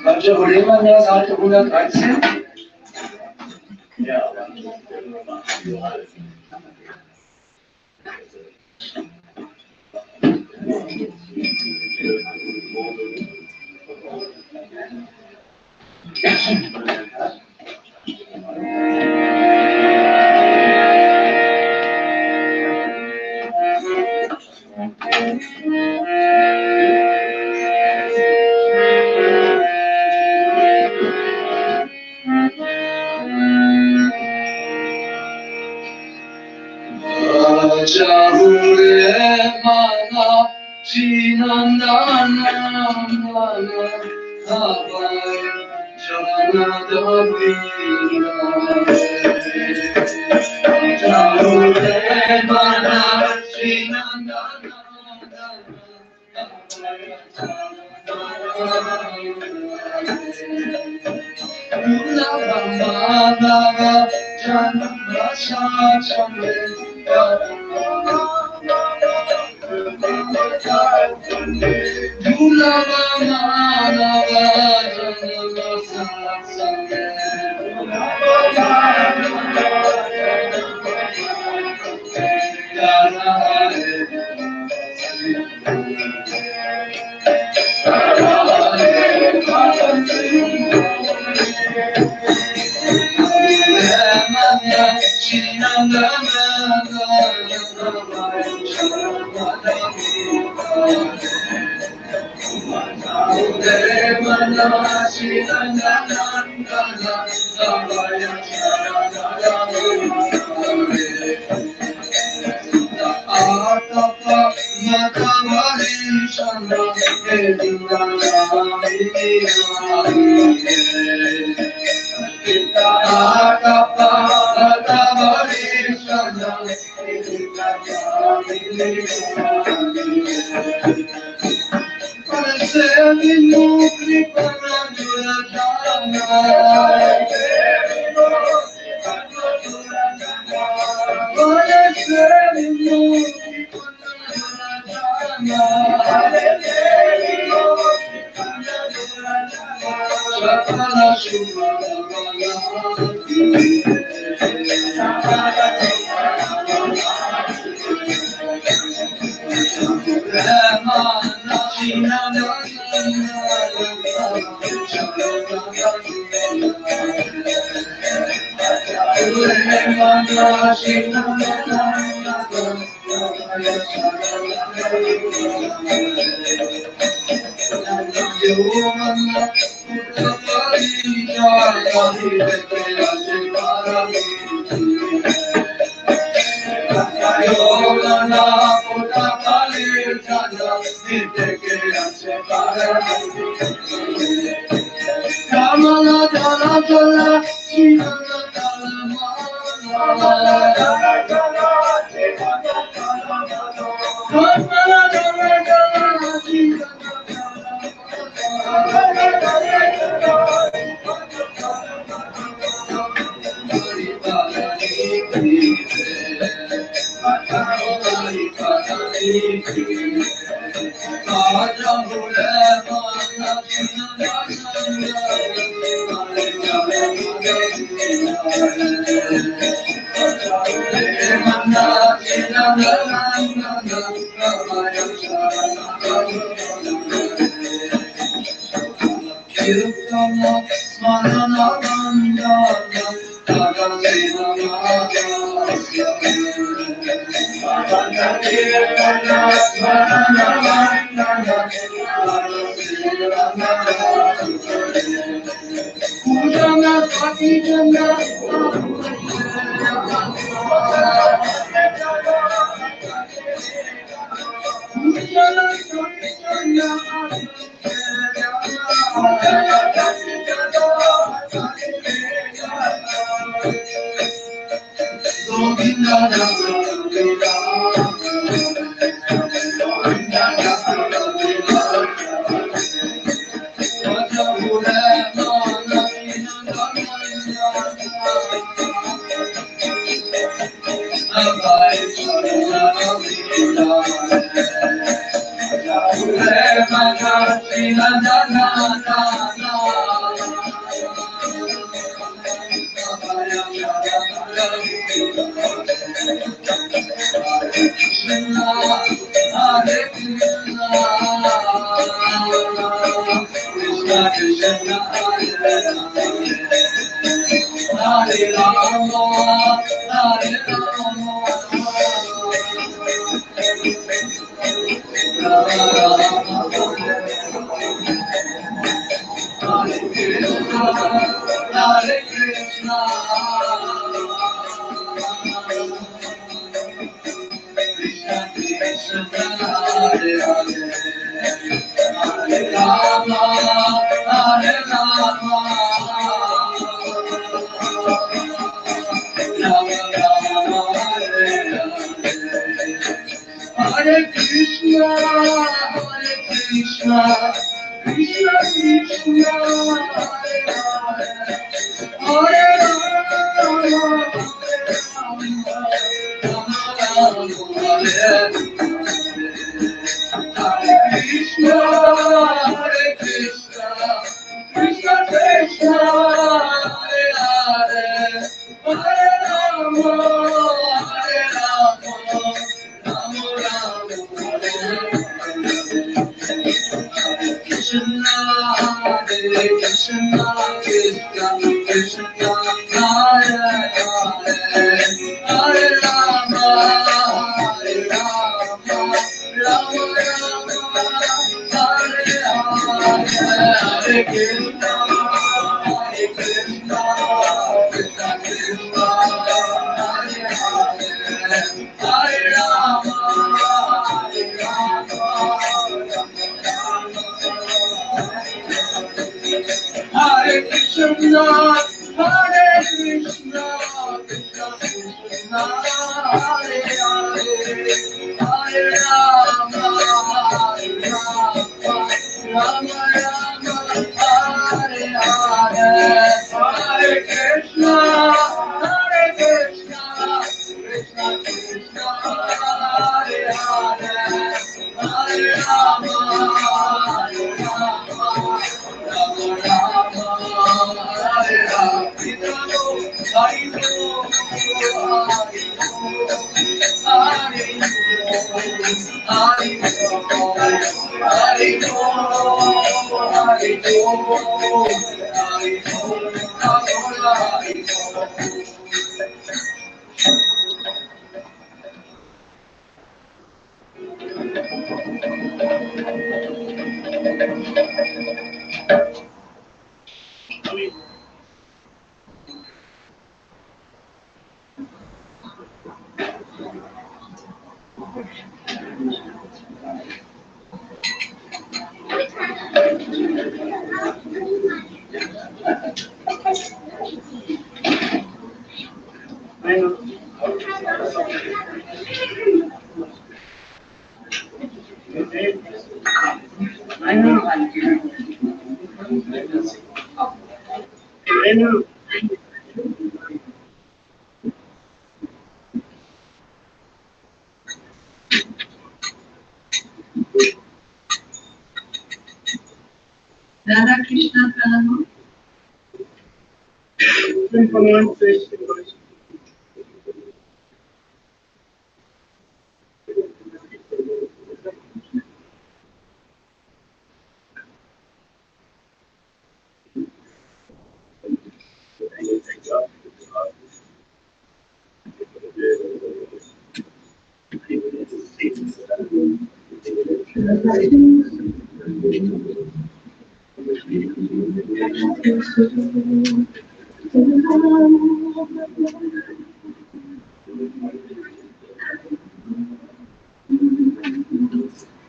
Kannst du Kollegen mehr als 113? Ja. Gurudev Vana Srinandana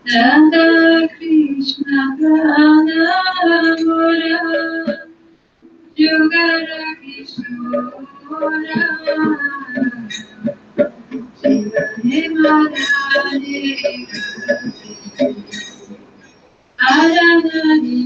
Radha Krishna Prana Mora Yugara Kishora Shiva Himalaya Aranari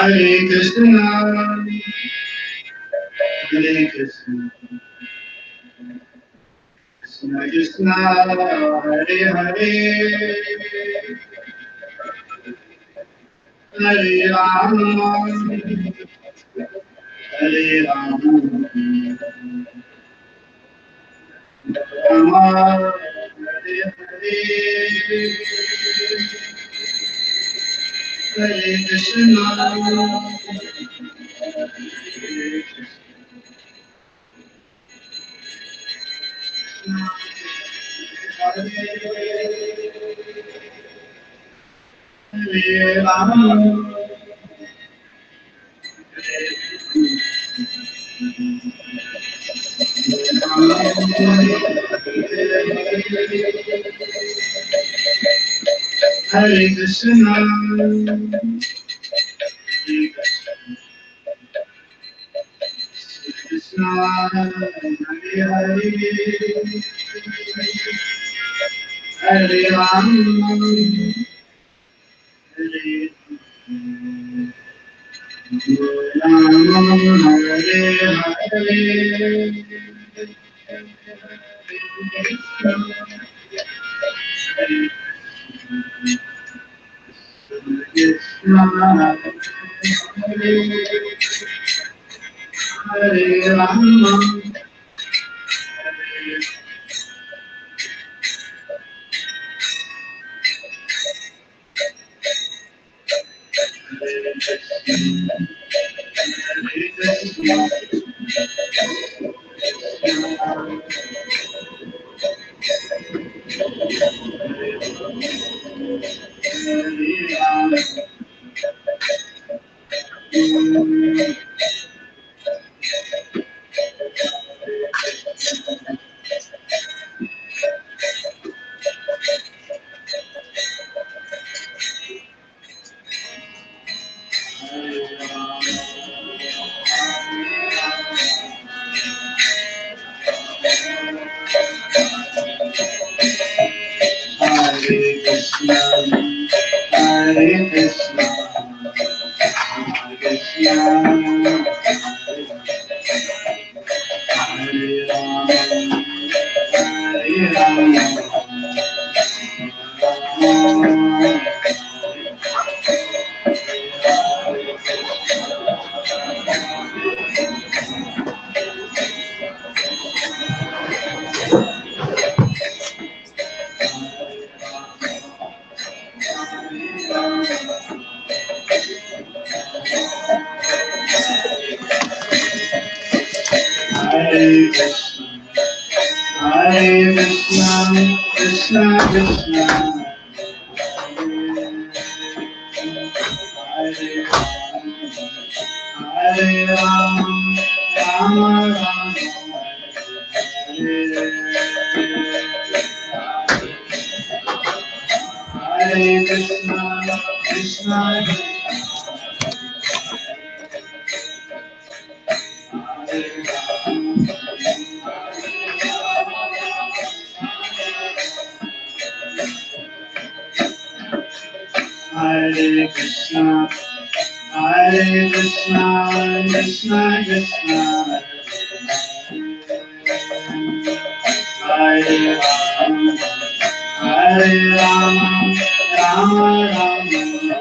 Hare Krishna, Hare Krishna, Krishna Krishna, Hare Hare, Hare Rama, Hare Rama, Rama Hare Hare, Hare Krishna, Hare Rama, Hare Krishna, Krishna, Hare Hare, Hare Rama, Hare Rama, Hare Hare Rama, Hare Krishna, Hare Krishna, Krishna, Hare Rama, Hare Rama, Hare Krishna, Hare Krishna, Krishna Krishna, Hare Hare Rama, Rama Rama, Hare Hare Krishna, Krishna Hare Krishna, Hare Krishna, Krishna Krishna, Hare Rama, Hare Rama, Rama Rama,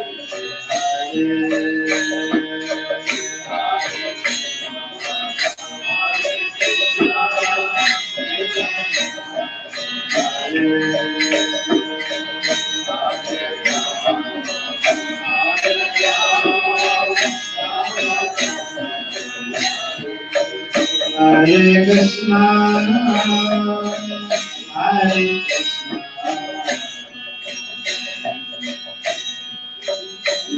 Hare Krishna, Hare Krishna,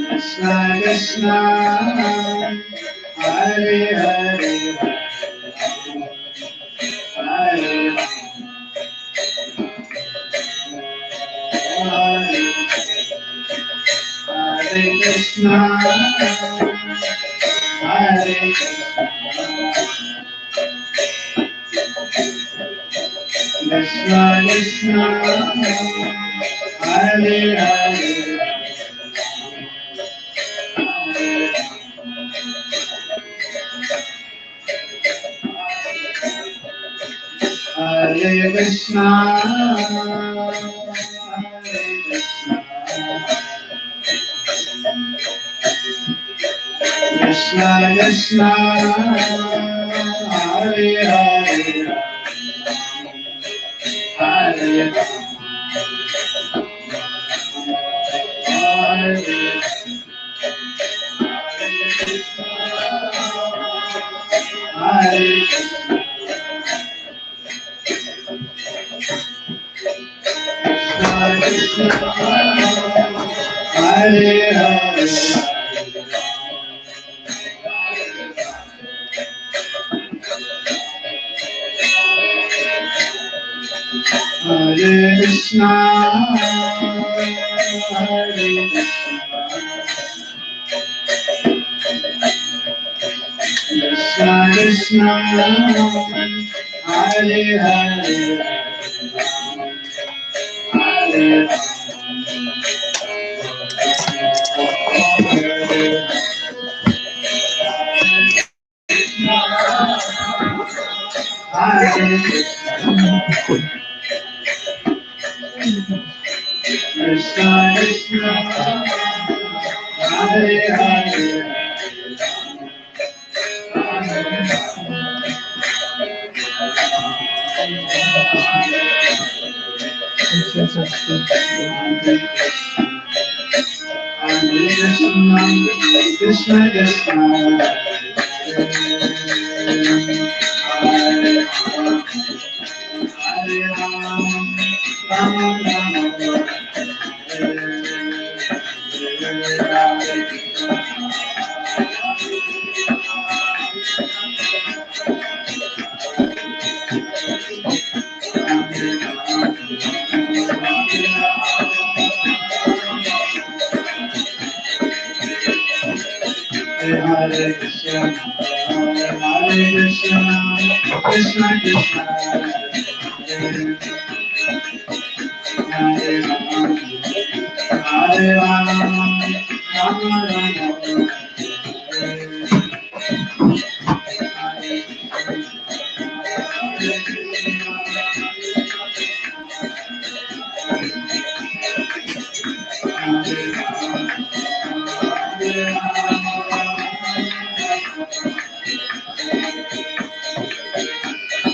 Krishna Krishna, Hare Hare, Hare Hare Hare Krishna, Hare Krishna, Krishna Krishna, Hare Hare, Hare Krishna, Hare Krishna, Krishna, Hare Hare, Hare Krishna, Krishna, Hare Hare, Hare Krishna, Krishna, Hare Hare, Krishna Krishna, Hare Hare Ram, Ram Ram, Hare Krishna, Hare Krishna, Krishna Krishna, Hare Ram, Hare Ram, Ram Ram,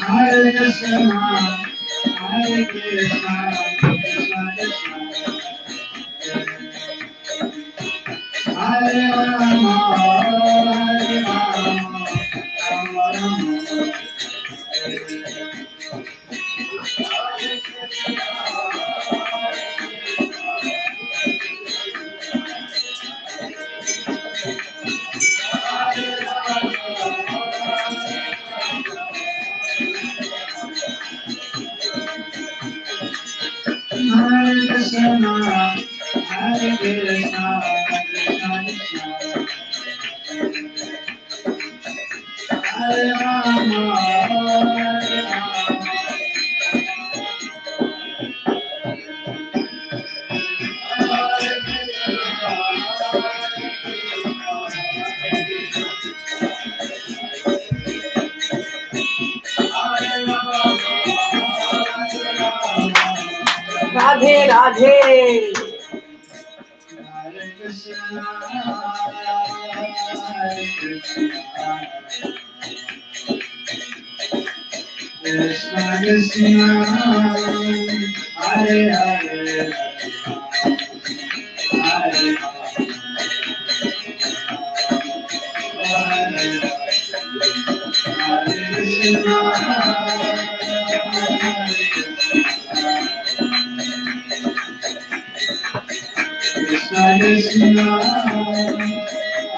Hare Krishna, Hare Krishna, Krishna Krishna, Hare Rama, Hare Rama, Rama Rama. Hare Krishna, Hare Krishna, Krishna Krishna, Hare Rama, Hare Rama. Radhe Radhe. Hare Krishna, Hare Krishna, Krishna Krishna, Hare Hare, Hare Krishna, Krishna Krishna,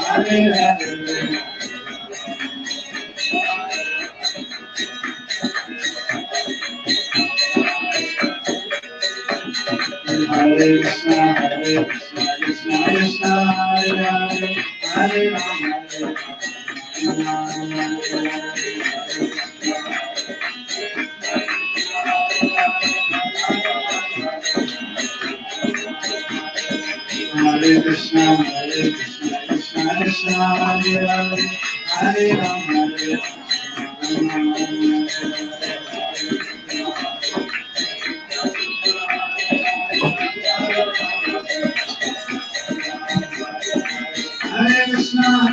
Hare Hare. Hare Krishna, Krishna Krishna, Hare Hare, Hare Rama, Hare Krishna, Krishna Krishna, Hare Hare, Hare Rama, Hare Krishna,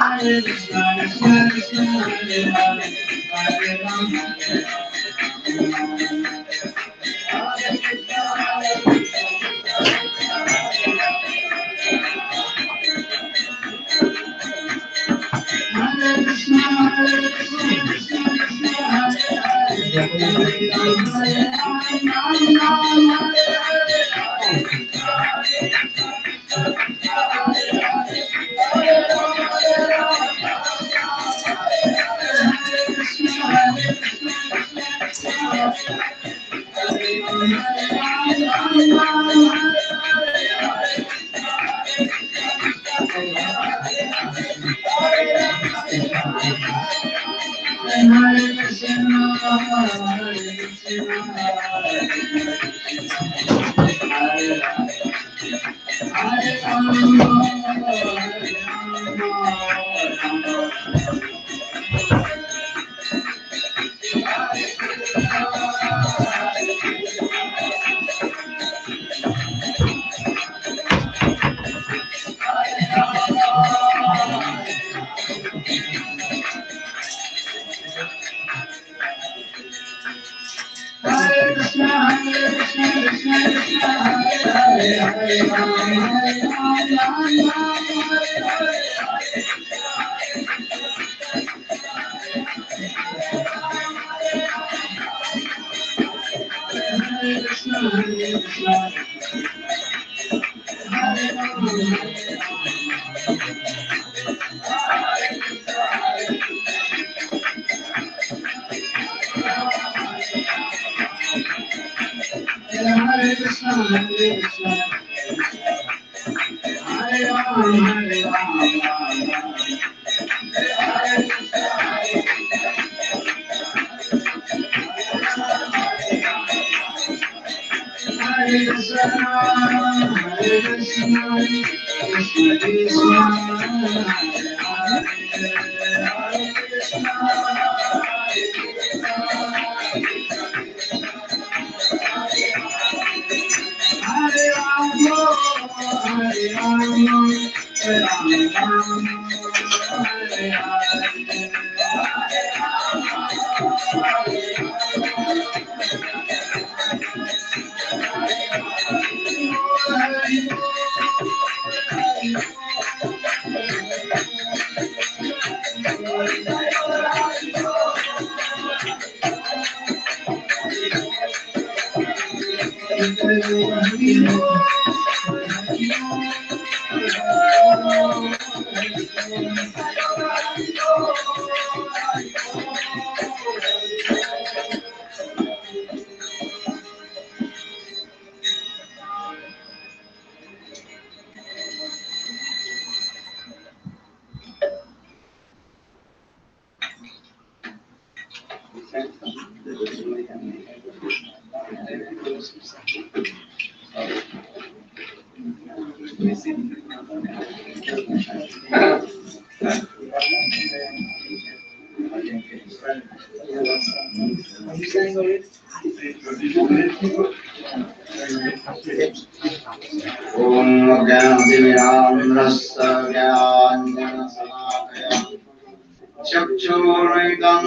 चक्षुर्विदं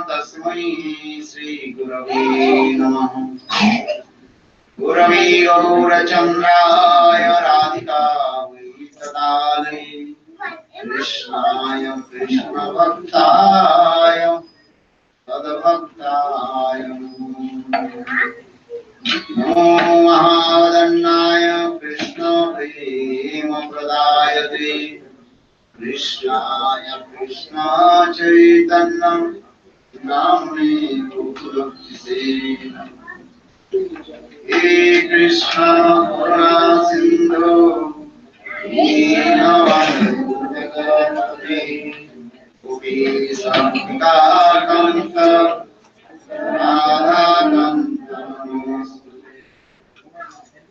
तस्मै श्री गुरवे नमः। गुरवे गौरचन्द्राय राधिकायै तदालये कृष्णाय कृष्णभक्ताय तद्भक्ताय नमो महावदन्नाय कृष्णप्रेमप्रदायते कृष्णाय कृष्णा चैतन्य नाम्ने गोकुलस्य हे कृष्ण करुणा सिन्धु दीनबन्धु जगत्पते गोपीशङ्कराकान्त राधाकान्त नमोऽस्तुते।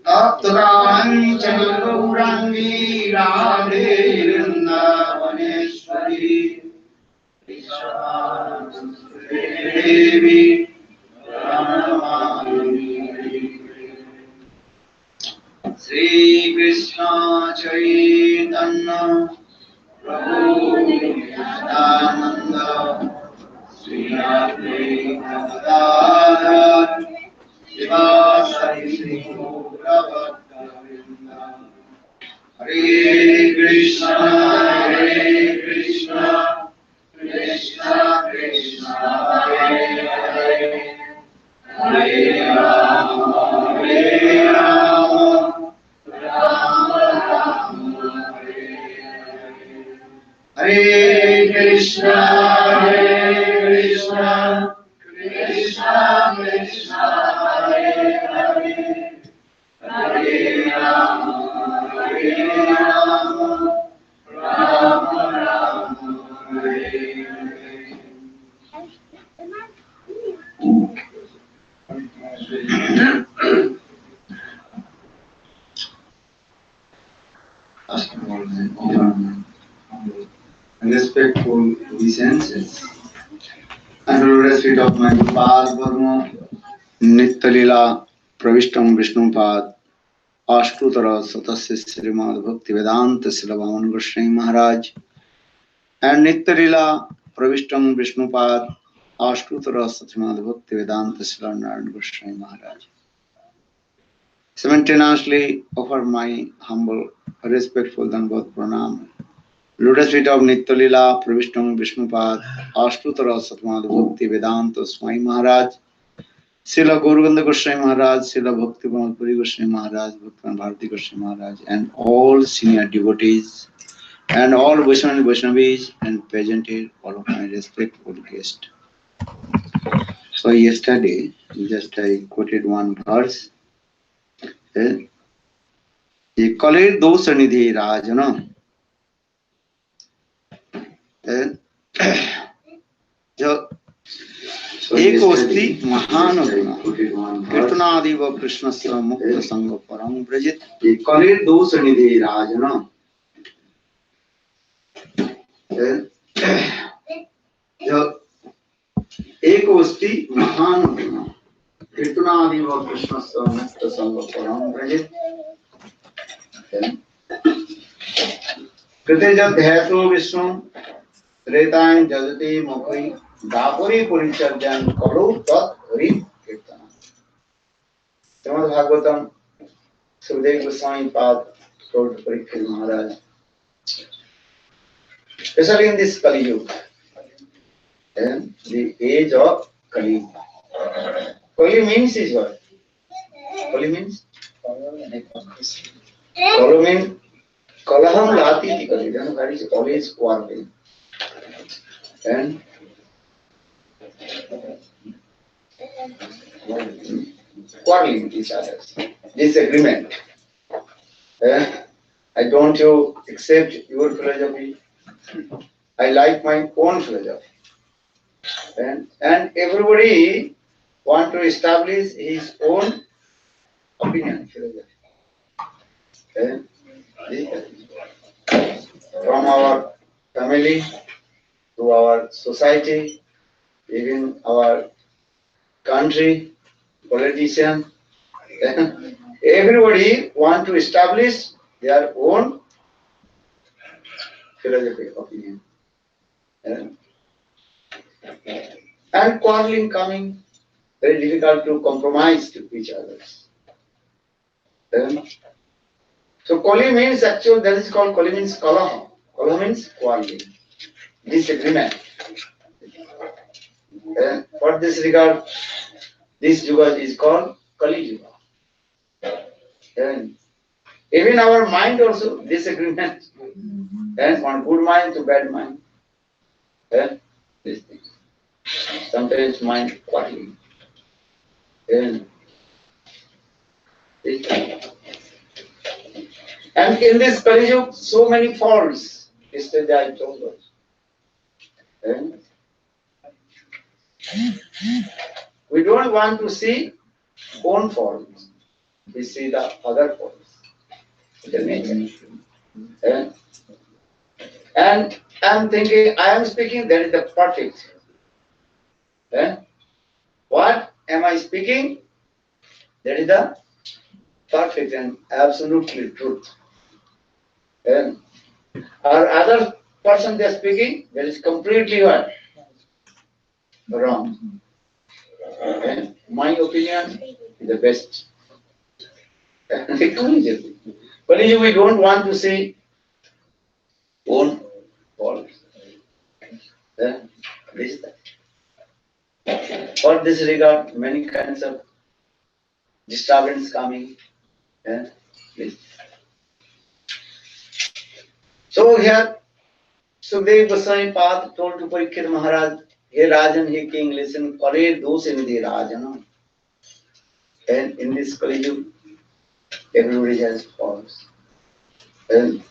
तप्तकाञ्चन गौराङ्गी राधे वृन्दावनेश्वरी देवी प्रणमामि। Shri Krishna Chaitanya Prabhu Nityananda, Sri Advaita Gadadhar, Srivasadi Sri Gaurabhakta. Hare Krishna, Hare Krishna, Krishna Krishna, Hare Hare, Hare Rama, Hare Rama, Rama Rama, Hare Krishna, Hare Krishna, Krishna Krishna, Hare Hare, Hare Rama, Hare Rama, Rama Rama, Hare Hare. Asking all the and respectful obeisances. And respect of my Pad Burma, Nittalila, Pravishtam Vishnupad, Ashtutara Satasya Srimad Bhakti Vedanta Silavan Goswami Maharaj, and Nittalila, Pravishtam Vishnupad, Ashtutara Srimad Bhakti Vedanta Silavan Goswami Maharaj. Simultaneously offer my humble, respectful Dandavat Pranam. Lotus feet of Nittalila, Pravishtam Vishnupad, Ashtutara Satmad Bhakti Vedanta Swami Maharaj, Srila Gauranga Goswami Maharaj, Srila Bhakti Puri Goswami Maharaj, Bhakti Bharati Goswami Maharaj, and all senior devotees, and all Vaishnavis, and presented all of my respectful guests. So yesterday, just I quoted one verse. ये कलेर दोष निधि राज ना जो एक अस्ति महान कीर्तनादि व कृष्ण से मुक्त संग परम ब्रजित ये कलेर दोष निधि राज ना जो एक अस्ति महान कीर्तनादि व कृष्ण से मुक्त संग परम ब्रजित कृते जब ध्येतो विष्णु त्रेतायं जगति मुखै दापरि परिचर्यां करो तत् हरि कीर्तन श्रीमद् भागवतम सुखदेव गोस्वामी पाद told Parikshit Maharaj, especially in this Kali Yuga, and the age of Kali. Kali means is what? Kali means? Kali means Kalaham Lati Kali, then that is always quarreling. And quarreling with each other, disagreement. I don't you accept your philosophy. I like my own philosophy. And everybody want to establish his own opinion, philosophy. From our family to our society, even our country, politician, everybody want to establish their own philosophy, opinion. And quarreling coming, very difficult to compromise to each other. So Kali means actually that is called Kali means Kalaha. Kalaha means quarreling, disagreement. For this regard, this Yuga is called Kali Yuga. And even our mind also disagreement. And one good mind to bad mind. These things. Sometimes mind quarreling. And in this Kali Yuga, so many faults. Yesterday I told us. We don't want to see own faults. We see the other faults. The nature. And I'm thinking, I am speaking, that is the perfect. What am I speaking? That is the perfect and absolutely truth. Or other person they are speaking, that is completely what? Wrong. And my opinion is the best. Kali we don't want to say own fault. This is that. For this regard, many kinds of disturbance coming. This. So here, Sukhdev Goswami Path told to Parikshit Maharaj, "Hey Rajan, hey King, listen, Kale dos in the Rajan." And in this Kali Yuga, everybody has faults. And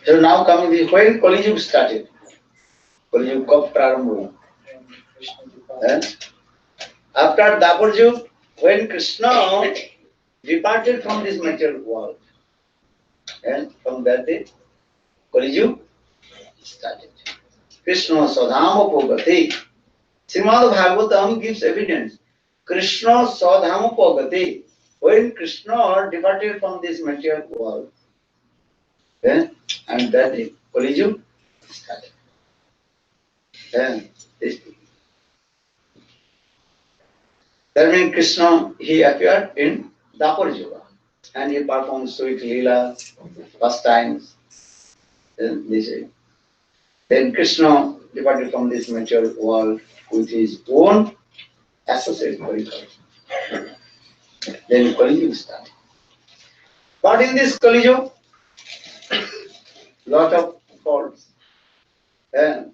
so now coming the when Kali Yuga started, Kali Yuga kab prarambh hua. After Dapur Yuga, when Krishna departed from this material world, and from that day, Kali Yuga started. Krishna Sadhama Pogate. Srimad Bhagavatam gives evidence. Krishna Sadhama Pogate. When Krishna departed from this material world, and that day, Kali Yuga started. That means Krishna, he appeared in Dapur Yuga and he performed sweet leela, pastimes. Then Krishna departed from this material world with his own associate Kali. Then Kali Yuga started. But in this Kali Yuga, lot of faults. And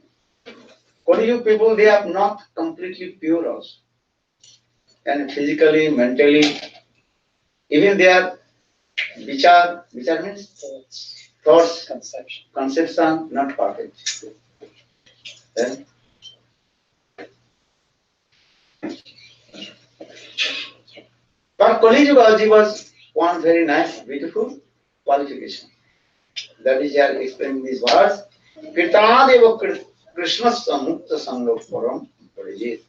Kali Yuga people, they are not completely pure also. And physically, mentally, even their vichar means thoughts, conception, not perfect. Then, but Kali Yuga was one very nice, beautiful qualification. That is here explained in these words. Kirtanadeva Krishna Samukta Sangha Param Parijit.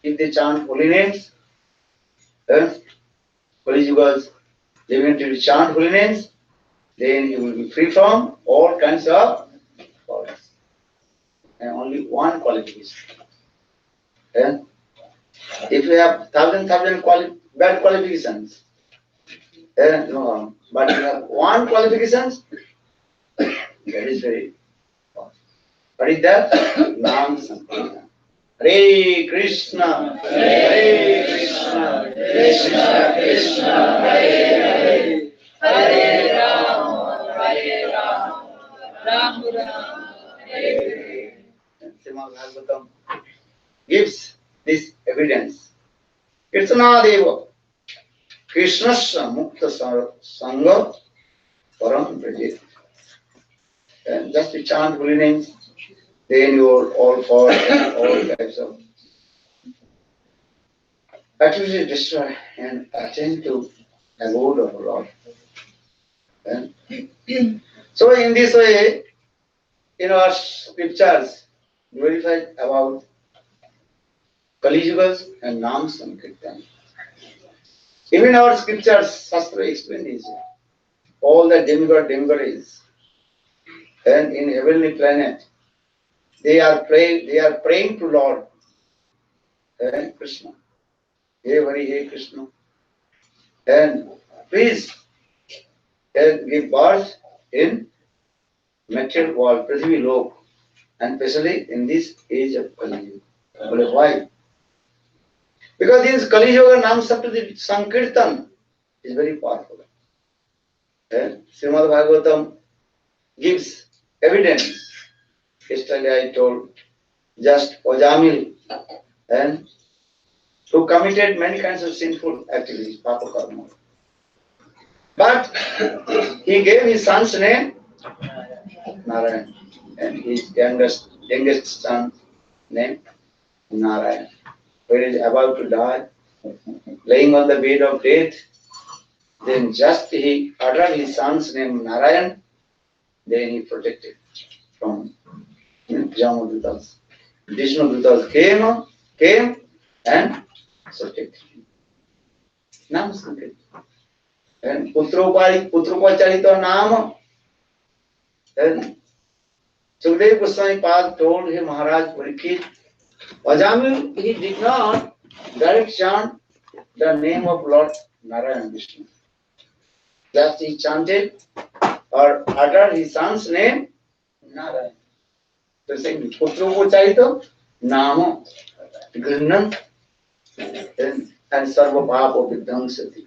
If they chant holy names, then Kali Yuga's living to chant holy names, then you will be free from all kinds of faults. And only one qualification. Then, if you have thousand bad qualifications, then no harm. But you have one qualification, that is very important. What is that? Nama-Sankirtana. Hare Krishna, Hare Krishna, Krishna Krishna, Hare Hare, Hare Rama, Rama Rama, Hare Hare. Srimad Bhagavatam gives this evidence. Kirtana Deva, Krishnasya Mukta Sangha Param Prajit. And just to chant holy names, then you are all for all types of activity destroy and attend to abode of Lord. And so in this way, in our scriptures, verified about Kali Yugas and Nama-Sankirtana. Even our scriptures, Shastra explain this. All the demigods, and in heavenly planet, they are praying to Lord Krishna. Hey Hari, hey Krishna. And please give birth in material world, Prithvi Lok, and especially in this age of Kali Yuga. Why? Because this Kali Yuga Nama-Sankirtana is very powerful. Srimad Bhagavatam gives evidence. Yesterday I told just Ojamil and who committed many kinds of sinful activities, Papa Karma. But he gave his son's name Narayan, and his youngest son name Narayan. When he is about to die, laying on the bed of death, then just he uttered his son's name Narayan, then he protected from Jamadutas. Vishnudutas came and protected him. Nama-Sankirtana. And Putropacharita Nama, then Gurudev Goswami Pad told him, Maharaj Parikshit, Vajami, he did not direct chant the name of Lord Narayan Vishnu. Just he chanted or uttered his son's name, Narayan. So saying, Putro ko chahi to Nama, Grinam, and Sarva Papa Vidhamsati.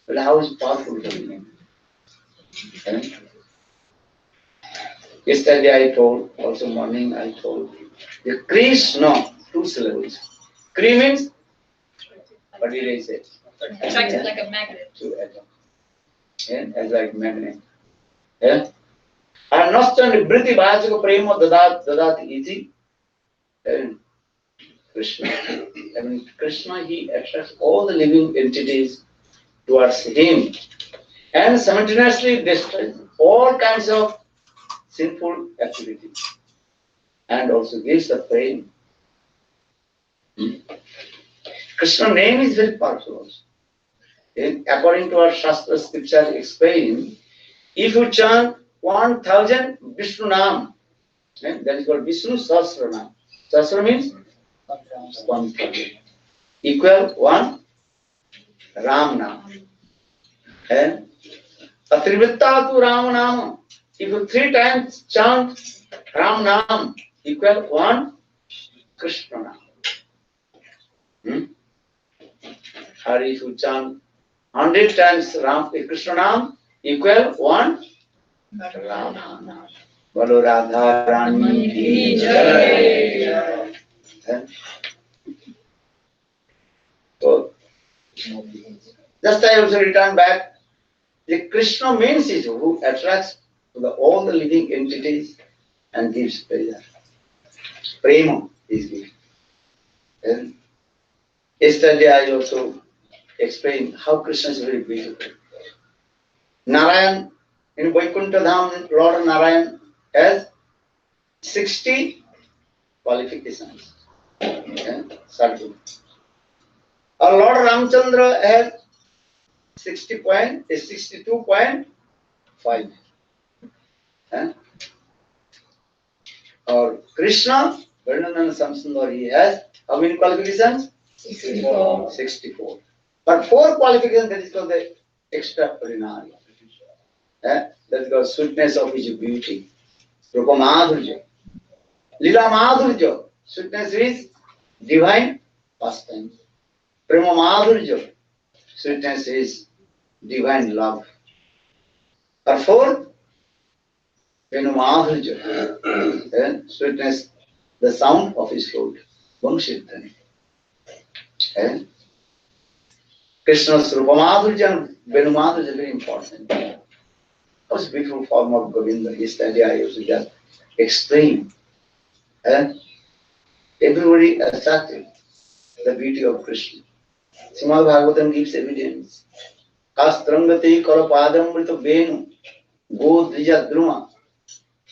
But how is powerful the name? Yesterday I told, also morning I told, the Krishna, 2 syllables. Kri means, what did I say? Attracted like a magnet. To atom. Yeah, as like magnet. Yeah. And Nostan Briti Vajaka Prema Dadat Iti. Krishna. I mean, Krishna, he attracts all the living entities towards him and simultaneously destroys all kinds of sinful activities and also gives the pain. Krishna's name is very powerful also. According to our Shastra scripture explain, if you chant 1000 Vishnu Nam, that is called Vishnu Sahasra Nam. Sahasra means 1000. Equal 1 Ram Nam. And Atrivittatu Ram Nam. If you 3 times chant Ram Nam, equal 1 Krishna Nam. Or if you chant 100 times Krishna Nam, equal 1 Radha Nam. Bolo Radha Rani ki jai. So, just I also return back. The Krishna means is who attracts all the living entities and gives pleasure. Prema is given. Yesterday I also explained how Krishna is very beautiful. Narayan, in Vaikuntha Dham, Lord Narayan has 60 qualifications. Sadhu. Our Lord Ramchandra has 62.5. Or Krishna, Varnanana Samsundar, he has how many qualifications? 64. 64. But 4 qualifications, that is called the extraordinary. That is called sweetness of his beauty. Rupa Madhurya. Lila Madhurya. Sweetness is divine pastime. Prema Madhurya. Sweetness is divine love. Or 4th, Venu Madhurya. Then sweetness, the sound of his flute. Vanshirtani. And Krishna's Rupa Madhurya and Venu Madhurya is very important. That was a beautiful form of Govinda. Yesterday I used to just explain. And everybody attracted the beauty of Krishna. Srimad Bhagavatam gives evidence. Kastrangati karapadamrita venu go dvija druma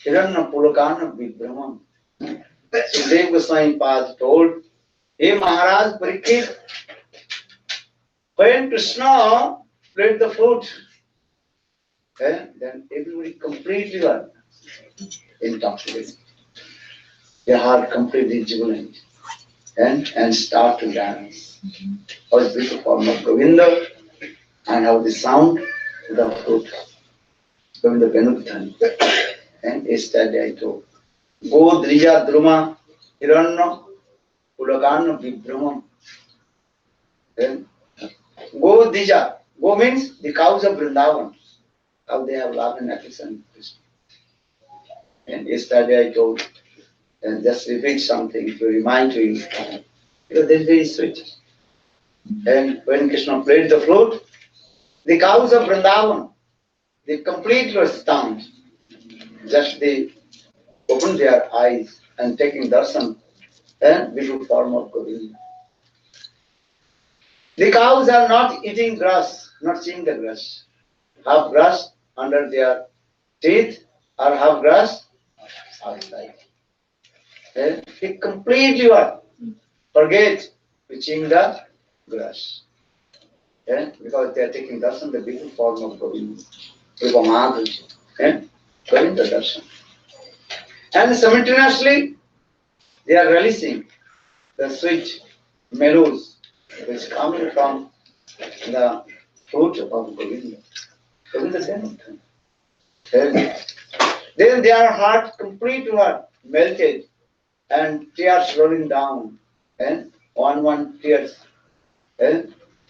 hiranna pulakana vibramam. Gurudev Goswami Pad told, hey Maharaj Parikshit, when Krishna played the flute, then everybody completely got intoxicated. Their heart completely jubilant and start to dance. How is beautiful form of Govinda and how the sound of the flute, Govinda Benuktan. And yesterday I told, Go Drija Druma Hiranna Pulakana Vibramam. Then Go Dija. Go means the cows of Vrindavan. How they have love and affection. And yesterday I told, and just repeat something to remind you, because that is very sweet. And when Krishna played the flute, the cows of Vrindavan, they completely were stunned. Just they opened their eyes and taking darshan and beautiful form of Govinda. The cows are not eating grass, not seeing the grass. Half grass under their teeth or half grass outside. And they completely forget to chewing the grass. Because they are taking darshan, the beautiful form of Govinda. Rupa Madhurya. Govinda darshan. And simultaneously, they are releasing the sweet mellows which come from the fruit of Govinda. Govinda said, then their heart completely melted and tears rolling down, and one tears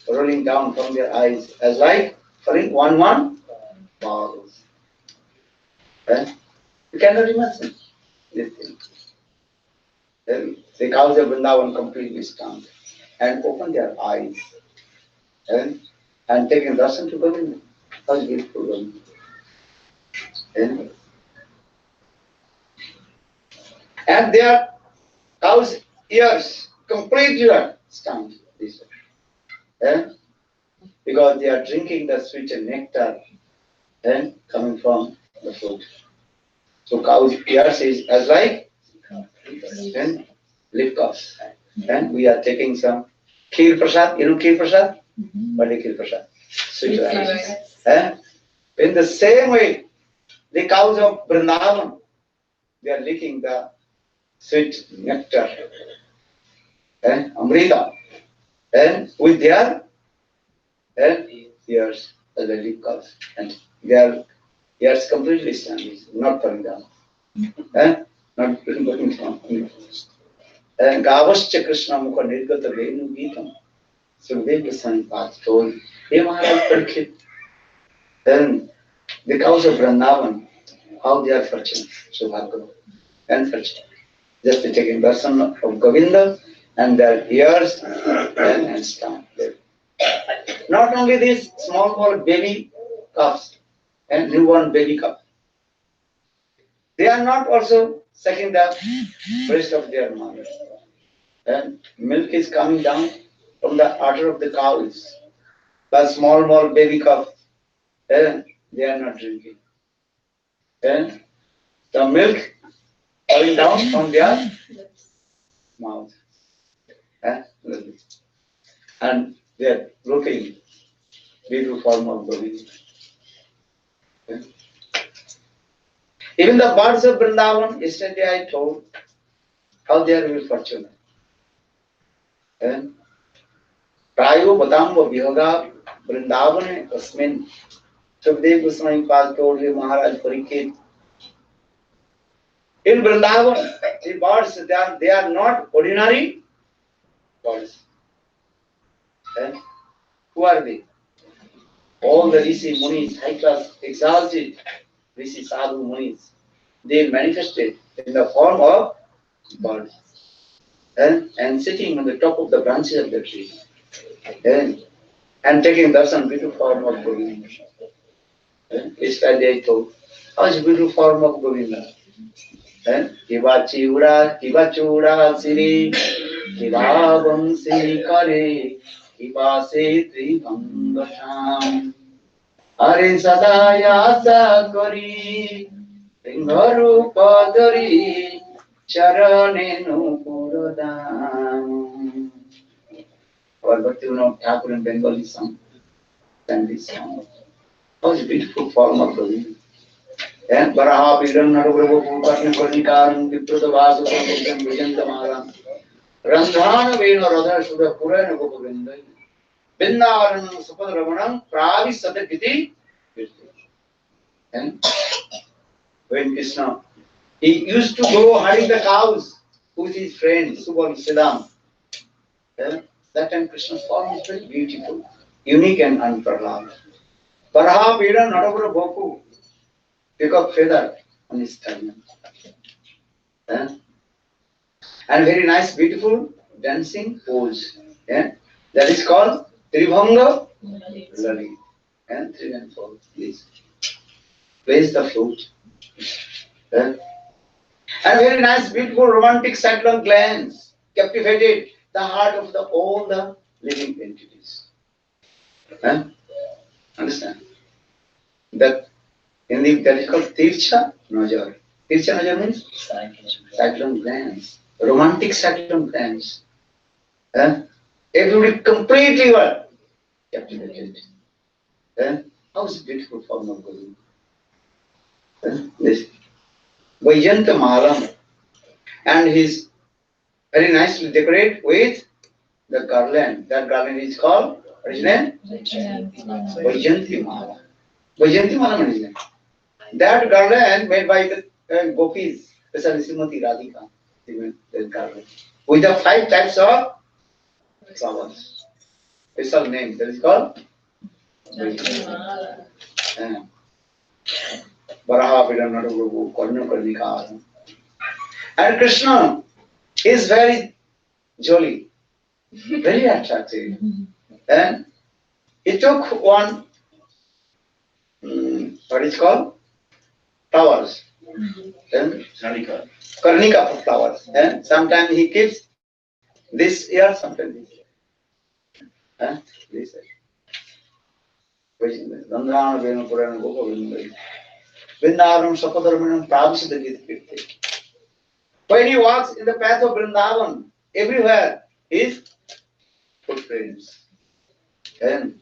rolling down from their eyes as like falling one balls. You cannot imagine this thing. Then the cows of Vrindavan completely stunned and opened their eyes and taking darshan to Govinda. How beautiful Govinda. And their cows' ears completely stunned. Because they are drinking the sweet nectar coming from the fruit. So cow's ears is as like lip cups. And we are taking some kheer prasad. You know kheer prasad? What is kheer prasad? Sweet rice. In the same way, the cows of Vrindavan, they are licking the sweet nectar, amrita, and with their ears as the lip cups, and their ears completely standing, not falling down, not going down. And Gavascha Krishna Mukha Nirgata Venu Geetam. Gurudev Goswami told, Hey Maharaj Parikshit, then the cows of Vrindavan, how they are fortunate, Subhagya, and fortunate. Just taking darshan of Govinda and their ears and stand there. Not only these small baby calves and newborn baby calf, they are not also sucking the breast of their mother. And milk is coming down from the udder of the cows. The small baby calf, and they are not drinking. And the milk coming down from their mouth. And they are looking beautiful form of Govinda. Even the birds of Vrindavan, yesterday I told how they are very fortunate. Prayo Badamba Vihoga Vrindavan Asmin. Gurudev Goswami told him, Maharaj Parikshit. In Vrindavan, the birds, they are not ordinary birds. Who are they? All the Rishi Munis, high class, exalted Rishi Sadhu Munis, they manifested in the form of birds and sitting on the top of the branches of the tree and taking darshan beautiful form of Govinda. Yesterday I told, how is beautiful form of Govinda? Kiva chura siri, kiva vansi kare, kiva se tribhangasham. Hare sadaya kari, ringaru padari, charane no puradam. Our Bhaktivinoda Thakur in Bengali song, and this song. How is beautiful form of Govinda. And Baraha Piran Narugrabu Putani Kornikaran Viprata Vasu Samudan Vijantamaram Randhana Vena Radha Sudha Purana Govinda Bindaran Supadaраmanam Pravi Sadakiti. And when Krishna, he used to go herding the cows with his friend Subal Siddham. That time Krishna's form is very beautiful, unique and unparalleled. Baraha Piran Narugrabu Bhoku. Peacock feather on his sternum. And very nice, beautiful dancing pose. That is called Tribhanga Lali. And 3 and 4, please. Plays the flute. And very nice, beautiful, romantic saccharine glands captivated the heart of all the living entities. Understand? That that is called Tircha Najar. Tircha Najar means saccharine glands, romantic saccharine glands. Everybody completely were captivated. How is beautiful form of Govinda? This. Vaijantamalam, and he's very nicely decorated with the garland. That garland is called, what is his name? Vaijantimala. Vaijantimala is his name. That garland made by the gopis, especially Srimati Radhika, even the garland, with the 5 types of flowers. Special name, that is called Vaijantimala. Varaha Vidanaru Karnu Karnika. And Krishna is very jolly, very attractive. And he took one, what is called? Flowers. And Karnika flowers. And sometimes he keeps this year, sometimes this year. This year. When he walks in the path of Vrindavan, everywhere his footprints. And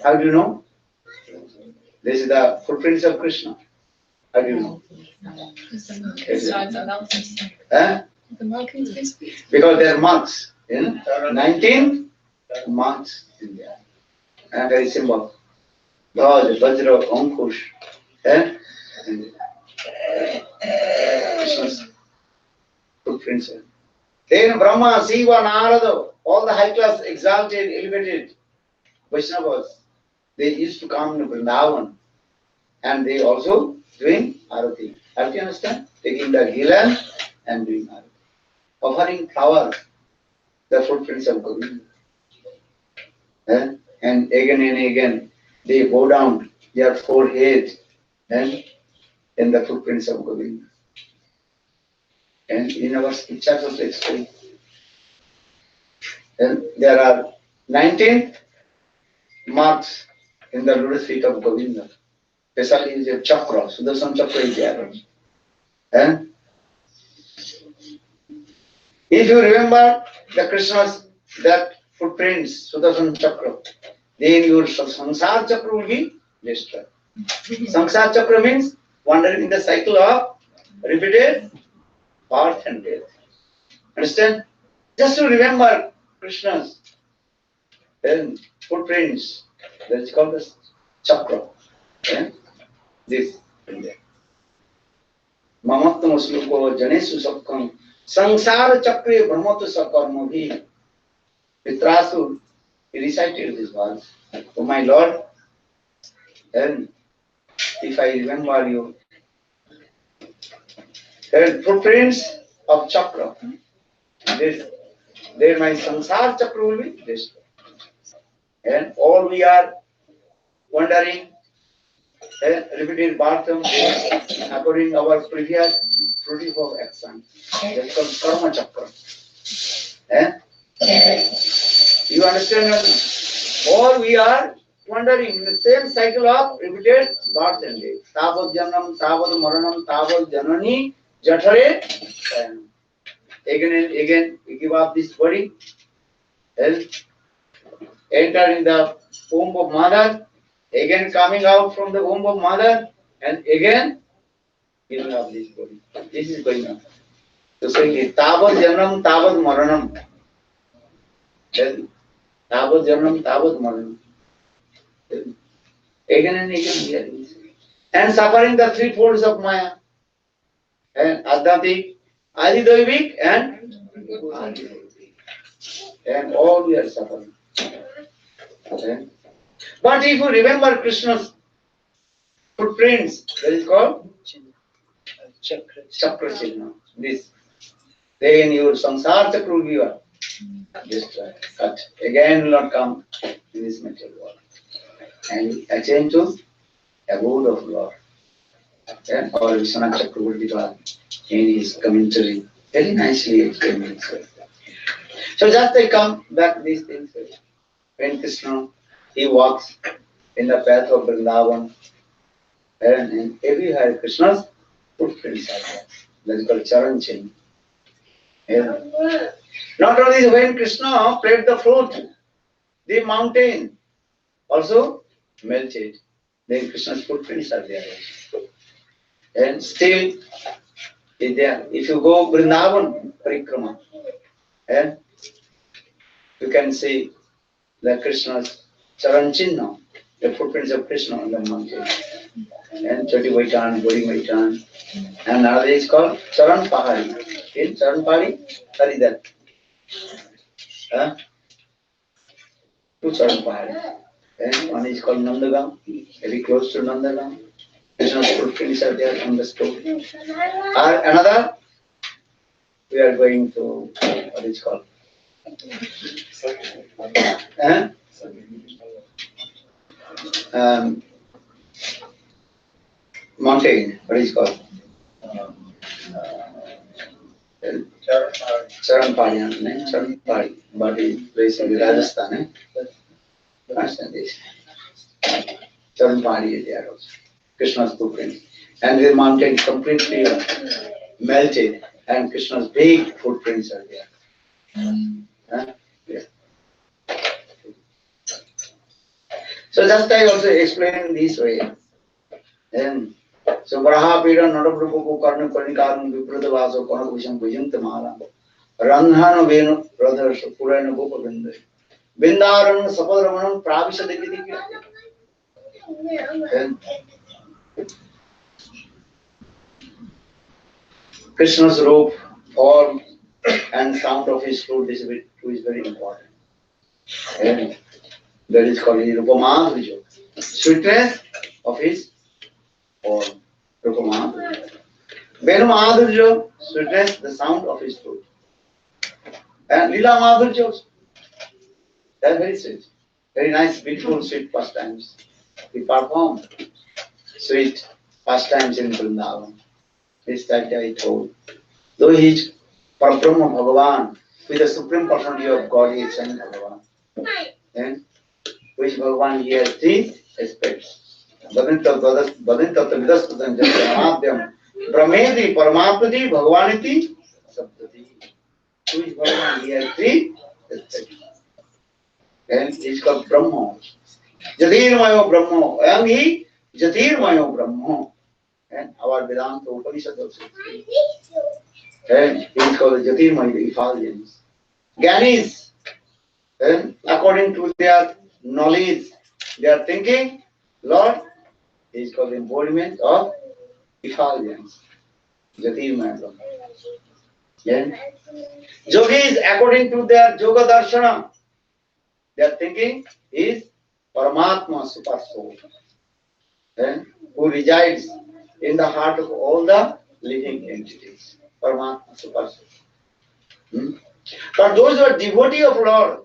how do you know? This is the footprints of Krishna. How do you know? Because there are marks. 19 marks in there. And very simple. Dhaj, Vajra, Ankush. Krishna's footprints. Then Brahma, Shiva, Narada, all the high class, exalted, elevated Vaishnavas, they used to come to Vrindavan and they also doing arati. Have you understand? Taking the gilan and doing arati. Offering flowers, the footprints of Govinda. And again, they bow down their forehead and in the footprints of Govinda. And in our scriptures also explained. And there are 19 marks in the lotus feet of Govinda. Especially is a chakra, Sudarshan chakra is there. And if you remember the Krishna's that footprints, Sudarshan chakra, then your samsara chakra will be destroyed. Samsara chakra means wandering in the cycle of repeated birth and death. Understand? Just to remember Krishna's then footprints, that is called the chakra. This in there. Mamattam sloka janesu sakkam sansara chakre brahmatu sakarma bhi. Vitrasu, he recited this verse. Oh my Lord, and if I remember you, there are footprints of chakra. There my sansara chakra will be destroyed. And all we are wandering, repeated birth according to our previous fruitive of action. That's called karma chakra. You understand? All we are wandering in the same cycle of repeated birth and death. Tavad janam, tavad maranam, tavad janani, jathare. Again and again, we give up this body, enter in the womb of mother, again coming out from the womb of mother, and again giving up this body. This is going on. So saying, Tavad janam, tavad maranam. Then, Tavad janam, tavad maranam. Again and again we are doing. And suffering the 3 folds of Maya. And Adhyatmik, Adidaivik, and Adidaivik. And all we are suffering. Okay. But if you remember Krishna's footprints, that is called Chakra Chilna. This. Then your samsara chakra will be destroyed. Cut. Again will not come in this material world. And attain to abode of Lord. And or Vishwanath Chakravarti in his commentary very nicely explained. So just they come back these things. When Krishna, he walks in the path of Vrindavan, and everywhere Krishna's footprints are there. That is called Charan Chain. Not only when Krishna played the flute, the mountain also melted. Then Krishna's footprints are there. And still is there. If you go Vrindavan Parikrama, and you can see the Krishna's Charan Chinna, the footprints of Krishna on the mountain. And Choti Vaitan, Gori Vaitan. And another is called Charan Pahari. In Charan Pahari, what is that? Two Charan Pahari. And one is called Nandagam, very close to Nandagam. Krishna's footprints are there on the stone. And another, we are going to, what is called? Mountain, what is called? Charan Pahari, Charan Pahari, but it is placed in Rajasthan. Understand this? Charan Pahari is there also. Krishna's footprint. And the mountain completely melted, and Krishna's big footprints are there. Yeah. So just I also explain this way. And so Braha Pira Nadapuku Karna Panikaram Viprata Vaso Konakushan Bujintamala Ranhana Venu Brothers Purana Gopavinda Bindaran Saparamanam Pravisha Dekiti. Krishna's robe, form, and sound of his flute is very important. And that is called Rupamadhurya. Sweetness of his form. Rupamadhurya. Venumadhurya, sweetness, the sound of his flute. And Lila Madhurya, that's very sweet. Very nice, beautiful, sweet pastimes. He performed sweet pastimes in Vrindavan. This that I told. Though he is Parabrahma Bhagavan, with the supreme personality of God, he is Saint Bhagavan. And which Bhagavan he has three aspects. Badintattva vidastutam jamadhyam Brahmedi Paramapati Bhagavaniti Sabdati. Which Bhagavan he has three aspects. And he is called Brahma. Jatirmayo Brahma. And he Jatirmayo Brahma. And our Vedanta Upanishad also. And he is called the Jatirmaya, the effulgence. Gyanis, and according to their knowledge, their thinking, Lord, he is called the embodiment of effulgence. Jatirmaya Brahma. And Yogis, according to their Yoga Darshana, their thinking is Paramatma Super Soul, and who resides in the heart of all the living entities. Paramatma Super Soul. But those who are devotee of Lord,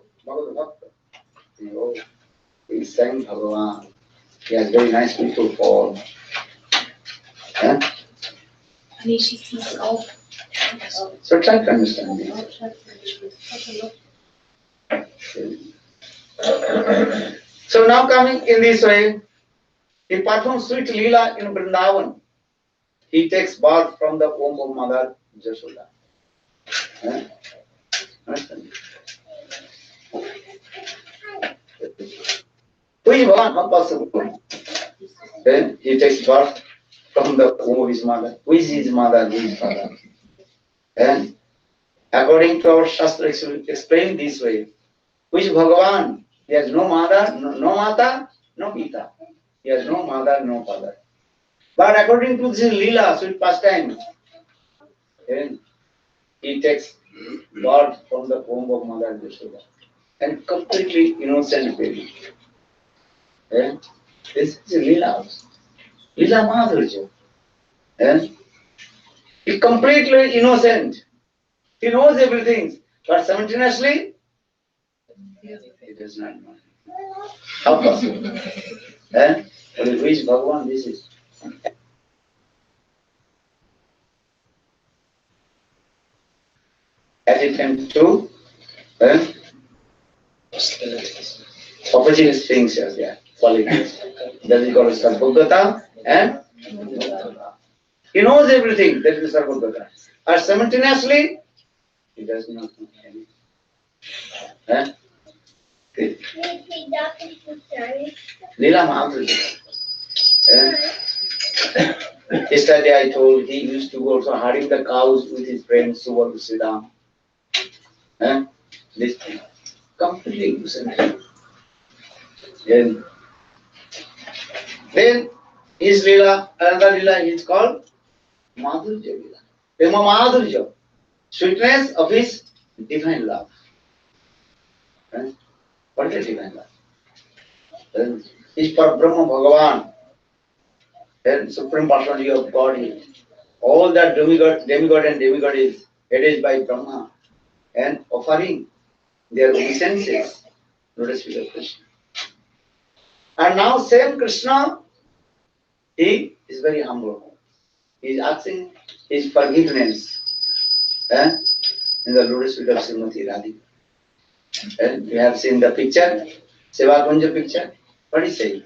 he sang Bhagavan. He has very nice beautiful form. So try to understand this. So now coming in this way, he performs sweet Leela in Vrindavan. He takes birth from the womb of Mother Jashoda. Understand? Who is Bhagavan? How possible? Then he takes birth from the womb of his mother. Who is his mother? Who is his father? And according to our Shastra, explained this way, which Bhagavan, he has no mother, no mata, no pita. He has no mother, no father. But according to this Leela, sweet pastime, then he takes birth from the womb of Mother Yashoda, and completely innocent baby. And this is Leela. Leela Madhurya. And he completely innocent. He knows everything, but simultaneously he does not know. How possible? And which Bhagavan this is? Attitude to opposite things are there, qualities. That is called Sarvogata and he knows everything, that is Sarvogata. And simultaneously, he does not know anything. Leela Mahaprabhu. Yesterday I told he used to go to herding the cows with his friends to go to Srila. This thing. Completely innocent. Then his Lila, another Lila is called Madhurya Lila. Prema Madhurya. Sweetness of his divine love. What is divine love? Is for Brahma Bhagavan. Then Supreme Personality of Godhead. All that demigod and demigod is headed by Brahma and offering their obeisances. Notice with Krishna. And now same Krishna, he is very humble. He is asking his forgiveness in the lotus feet of Srimati Radhika. And we have seen the picture, Seva Kunja picture. What is saying?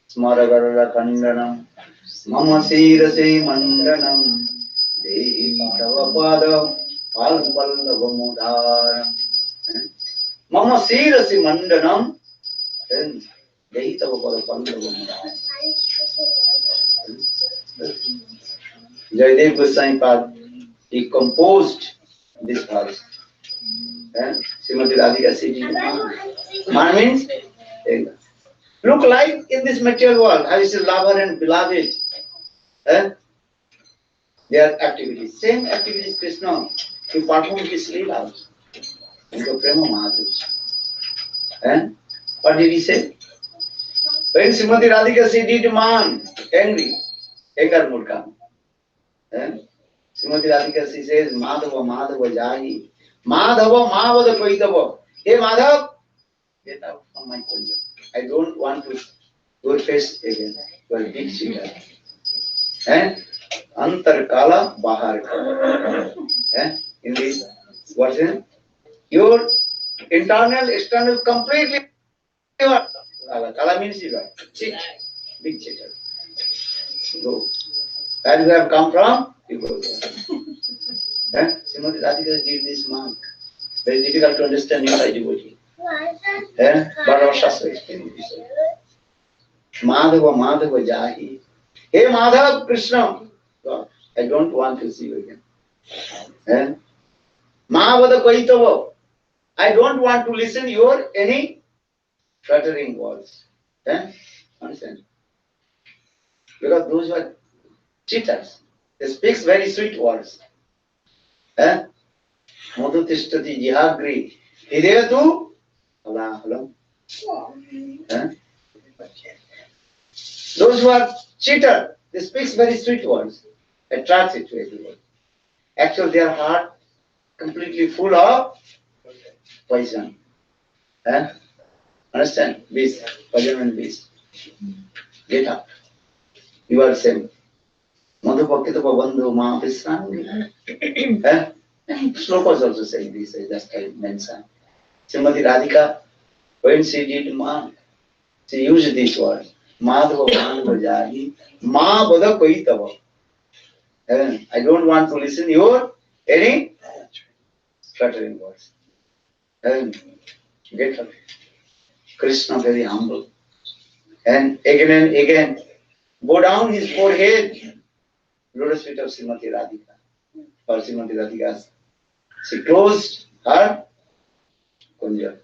Smaragarala Kandanam, Mama Sirase Mandanam, Dehi Tavapada, Palpalavamudaram. Mama Sirase Mandanam, then Dehi Tavapada Palpalavamudaram. Jayadev Goswami Pad, he composed this verse. Srimati Radhika said, Man means, look like in this material world, how is a lover and beloved, their activities. Same activities Krishna, he performed his Srila into Prema Mahaprabhu. What did he say? When Srimati Radhika said, did man angry, anger would come. Srimati Radhika she says, Madhava, Madhava Jahi. Madhava, Madhava Koitava. Hey Madhav, get out from my kunja. I don't want to your face again. You are a big cheater. Antar Kala Bahar Kala. In this, what's it? Your internal, external, completely. Kala means you are cheat. Big cheater. Go. Where you have come from, you go there. Srimati Radhika did this mark. Very difficult to understand in my devotee. But our Shastra explains this. Madhava, Madhava Jahi. Hey Madhav, Krishna. God, I don't want to see you again. Mahavada Kaitava. I don't want to listen your any flattering words. Understand? Because those were cheaters. They speak very sweet words. Madhu tishtati jihagri. Hidayatu alahalam. Those who are cheater, they speak very sweet words. Attracts it to everyone. Actually, their heart completely full of poison. Understand? Beast, poison and beast. Get up. You are same. Madhu Bhakitapa Bandhu Ma Visrangi. Slokas also say this, I just mentioned. Srimati Radhika, when she did Ma, she used this word. Madhava Madhava Jahi, Ma Bada Koitava. I don't want to listen your any flattering words. Get up. Krishna very humble. And again, bow down his forehead. Lotus feet of Srimati Radhika. Or Srimati Radhika. She closed her kunja,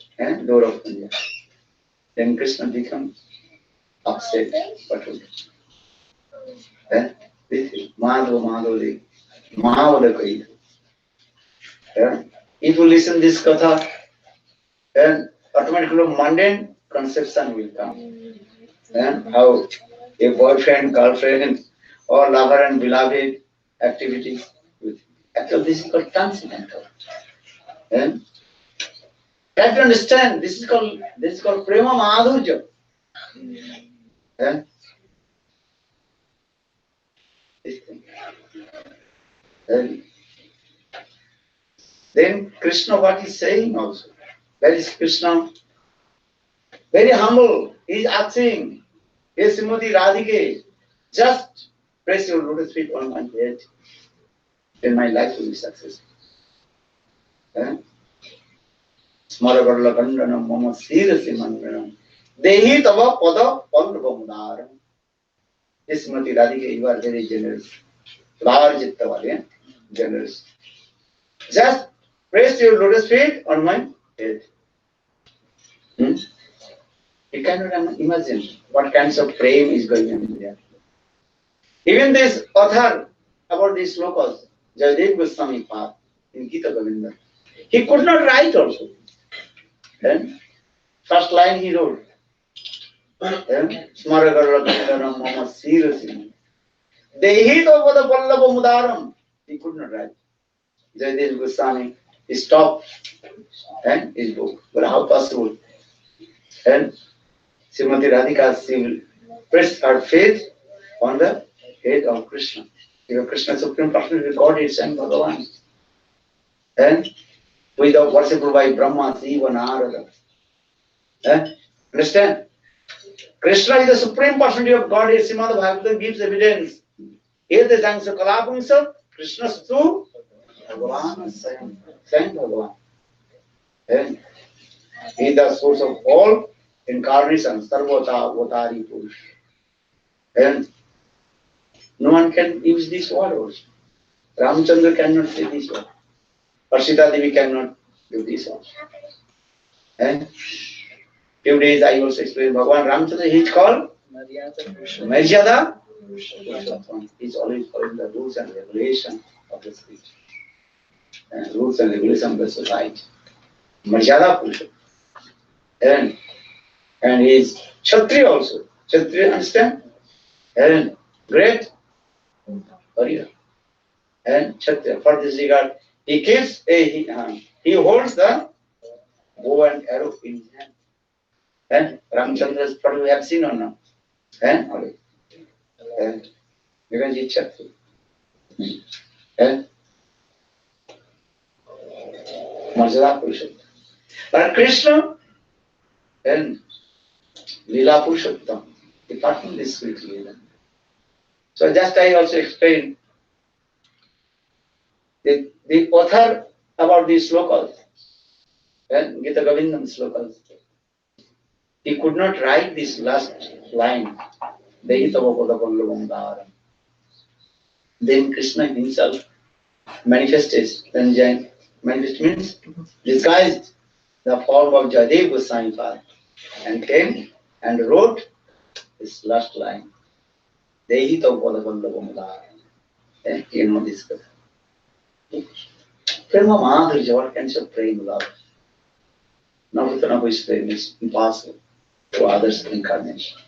door of kunja. Then Krishna becomes upset. What will this is Madhava Madhava Mahavada Kaita. If you listen this katha, then automatically mundane conception will come. How a boyfriend, girlfriend, or lover and beloved activities. Actually, this is called transcendental. Try to understand. This is called prema madhurya. Then Krishna, what he's saying also. That is Krishna, very humble. He is asking, hey Srimati Radhika, just press your lotus feet on my head, then my life will be successful. Smaragarla Kandanam Mama Sirasi Mandanam Dehi Tava Pada Pandavamudaram. Yes, Srimati Radhika, you are very generous. Large Chittavali, generous. Just press your lotus feet on my head. You cannot imagine what kinds of praying is going on there. Even this author about these slokas, Jayadev Goswami Path in Gita Govinda, he could not write also. Then, first line he wrote, Smaragaram Mama seriously. Dehi Pada Pallava Mudaram. He could not write. Jayadev Goswami, he stopped and his book. But how possible? And Srimati Radhika, she pressed her faith on the head of Krishna. Because Krishna Supreme Personality God is and Bhagavan. And with the worshiped by Brahma, Shiva, Narada. Understand? Krishna is the Supreme Personality of God. Srimad Bhagavatam gives evidence. Ete Jangsa Kalapungsa, Krishna Satu, Bhagavan, Saint Bhagavan. And he is the source of all incarnations, Sarvata, Vatari, Purush. And no one can use this word also. Ramchandra cannot say this word. Or Sita Devi cannot do this also. And few days I also explained Bhagavan Ramchandra, he is called Maryada Purushottam. He is always following the rules and regulations of the speech. And rules and regulations of the society. Maryada Purushottam. And he is Kshatriya also. Kshatriya, understand? And great warrior. And Kshatriya. For this regard, he keeps he holds the bow and arrow in his hand. And Ramchandra's photo we have seen or not? And because he is Kshatriya. And Maryada Purushottam. But Krishna and Leela Purushottam, apart from this sweet Leela. So just I also explained the author about these slokas and Gita Govindam slokas. He could not write this last line. Then Krishna himself manifested. Then manifest means disguised the form of Jayadev Goswami Path and came and wrote this last line. You know this. Prema Madhurja, what kinds of praying love? Navrutana is praying is impossible to others' incarnation.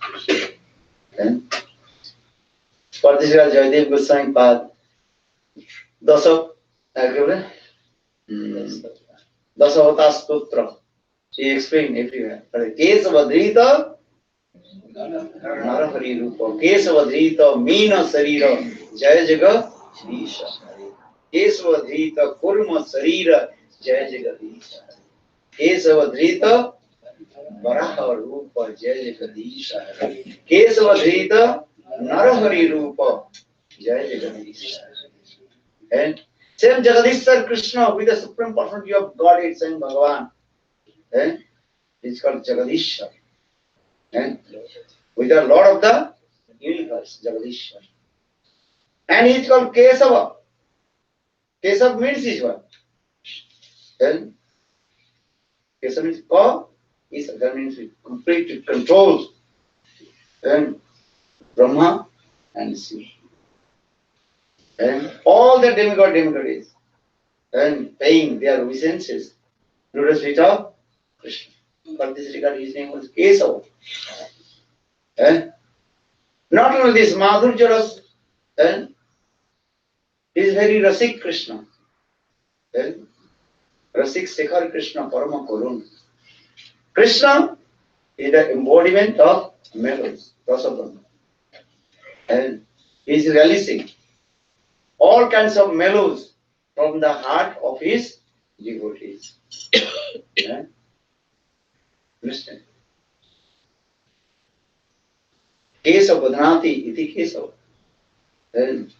Then, for this reason, Jayadev Goswami Path, Dasavata Stutra, she explained everywhere. Kesavadrita Narahari Rupa, Kesavadrita Meena Sarira, Jaya Jaga Shrisha. Kesavadrita Kurma Sarira, Jaya Jagadisha. Kesavadrita Varaha Rupa, Jaya Jagadisha. Kesavadrita Narahari Rupa, Jaya Jagadisha. And same Jagadishwar Krishna with the Supreme Personality of God, it's saying Bhagavan. And it's called Jagadishwar. And with the Lord of the universe, Jagadishwar. And he is called Kesava. Kesava means this one. Then Kesava means Ka, that means it completely controls and Brahma and Shiva. And all the demigod is and paying their obeisances to the feet of Krishna. For this regard, his name was Kesava. And not only this, Madhurjaras, and he is very Rasik Krishna. And Rasik Sekhar Krishna Parama Korun. Krishna is the embodiment of mellows, Rasadana. And he is releasing all kinds of mellows from the heart of his devotees. Yeah? Understand? Kesava Badhanati iti Kesava. Then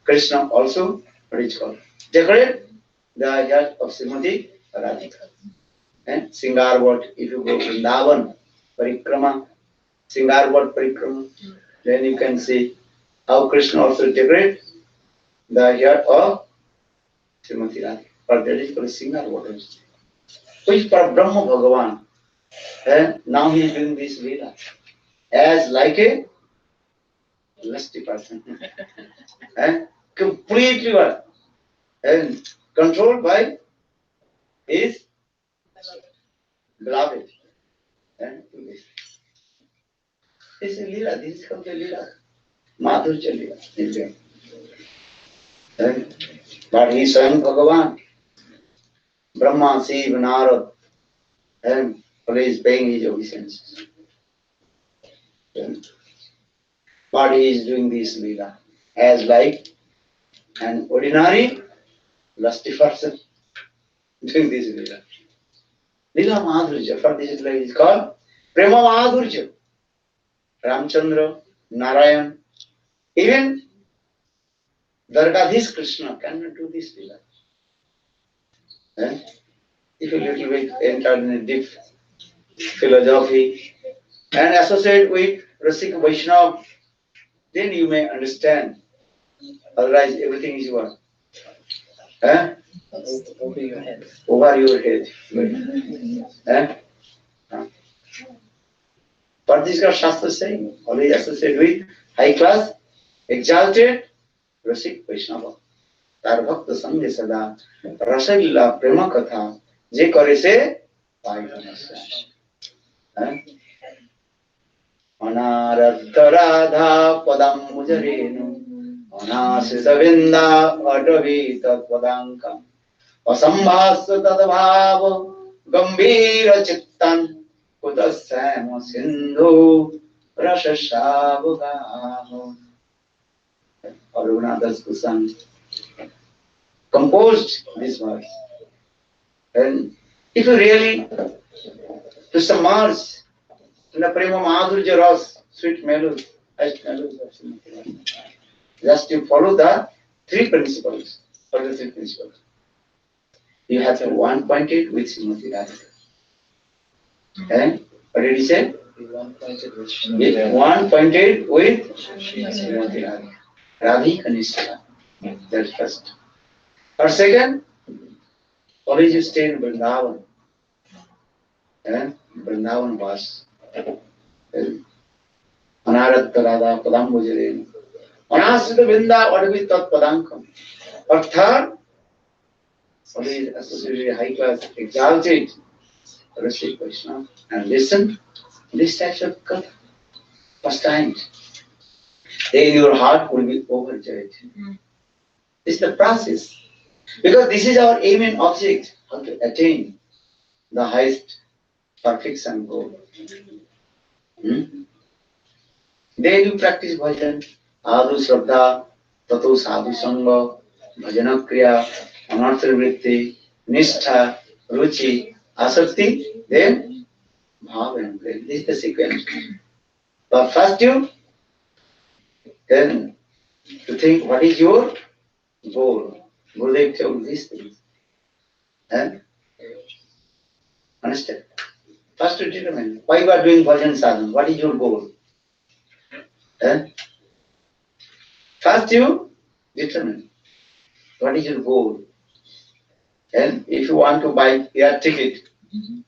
Krishna also, what is called? Decorate the heart of Srimati Radhika. And Singar word, if you go Vrindavan, Parikrama, Singar word Parikrama, Then you can see how Krishna also decorate the hair of Srimati Radha. But that is for a singer, what else? Which for Brahma Bhagavan. And now he is doing this Leela as like a lusty person. And completely and controlled by his beloved. And this is Leela, this is called the Leela. Madhurya Leela. But he is Swayam Bhagavan, Brahma, Shiva, Narad, and always paying his obeisances. But he is doing this Leela as like an ordinary lusty person doing this Leela. Leela Madhurya, for this Leela is called Prema Madhurya. Ramchandra, Narayan, even Dargadhis Krishna cannot do this Leela. If you little bit enter in a deep philosophy and associate with Rasik Vaishnava, then you may understand. Otherwise, everything is what? Over your head. Over your head. But this is Shastra saying, always associate with high class, exalted, Rasik Vaishnava. तार भक्त संग सदा रसलीला प्रेम कथा जे करे से पाई अनारब्ध राधा पदम मुजरेनु अनाश्रित विंदा अटवी तत्पदांकम असंभाष्य तद्भाव गंभीर चित्तन कुतस्यम Sindhu रसशावगाहो. Raghunath Goswami composed this verse. And if you really to submerge in the prema madhurya ras, sweet melody, just you follow the three principles. What are the three principles? You have to one pointed with Srimati Radha. And what did he say? One pointed with One pointed with Srimati Radha. Radhi Kanishta. That's first. Or second, always you stay in Vrindavan. Vrindavan was Anarat Radha Padam Bhujare. Anasrita Vrinda Vadavi Tat Padankam. Or third, always associated high class, exalted Rashik Vaishnava. And listen, this type of katha. First time. Then your heart will be overjoyed. This is the process. Because this is our aim and object, how to attain the highest perfection goal. Then you practice bhajan, adu shraddha, tato sadhu sangha, bhajana kriya, anartha vritti, nishtha, ruchi, asakti, then bhav and prem. This is the sequence. But first you then to think what is your goal. Gurudev told these things. Understand? First to determine why you are doing bhajan sadhana. What is your goal? First you determine what is your goal. And if you want to buy air ticket,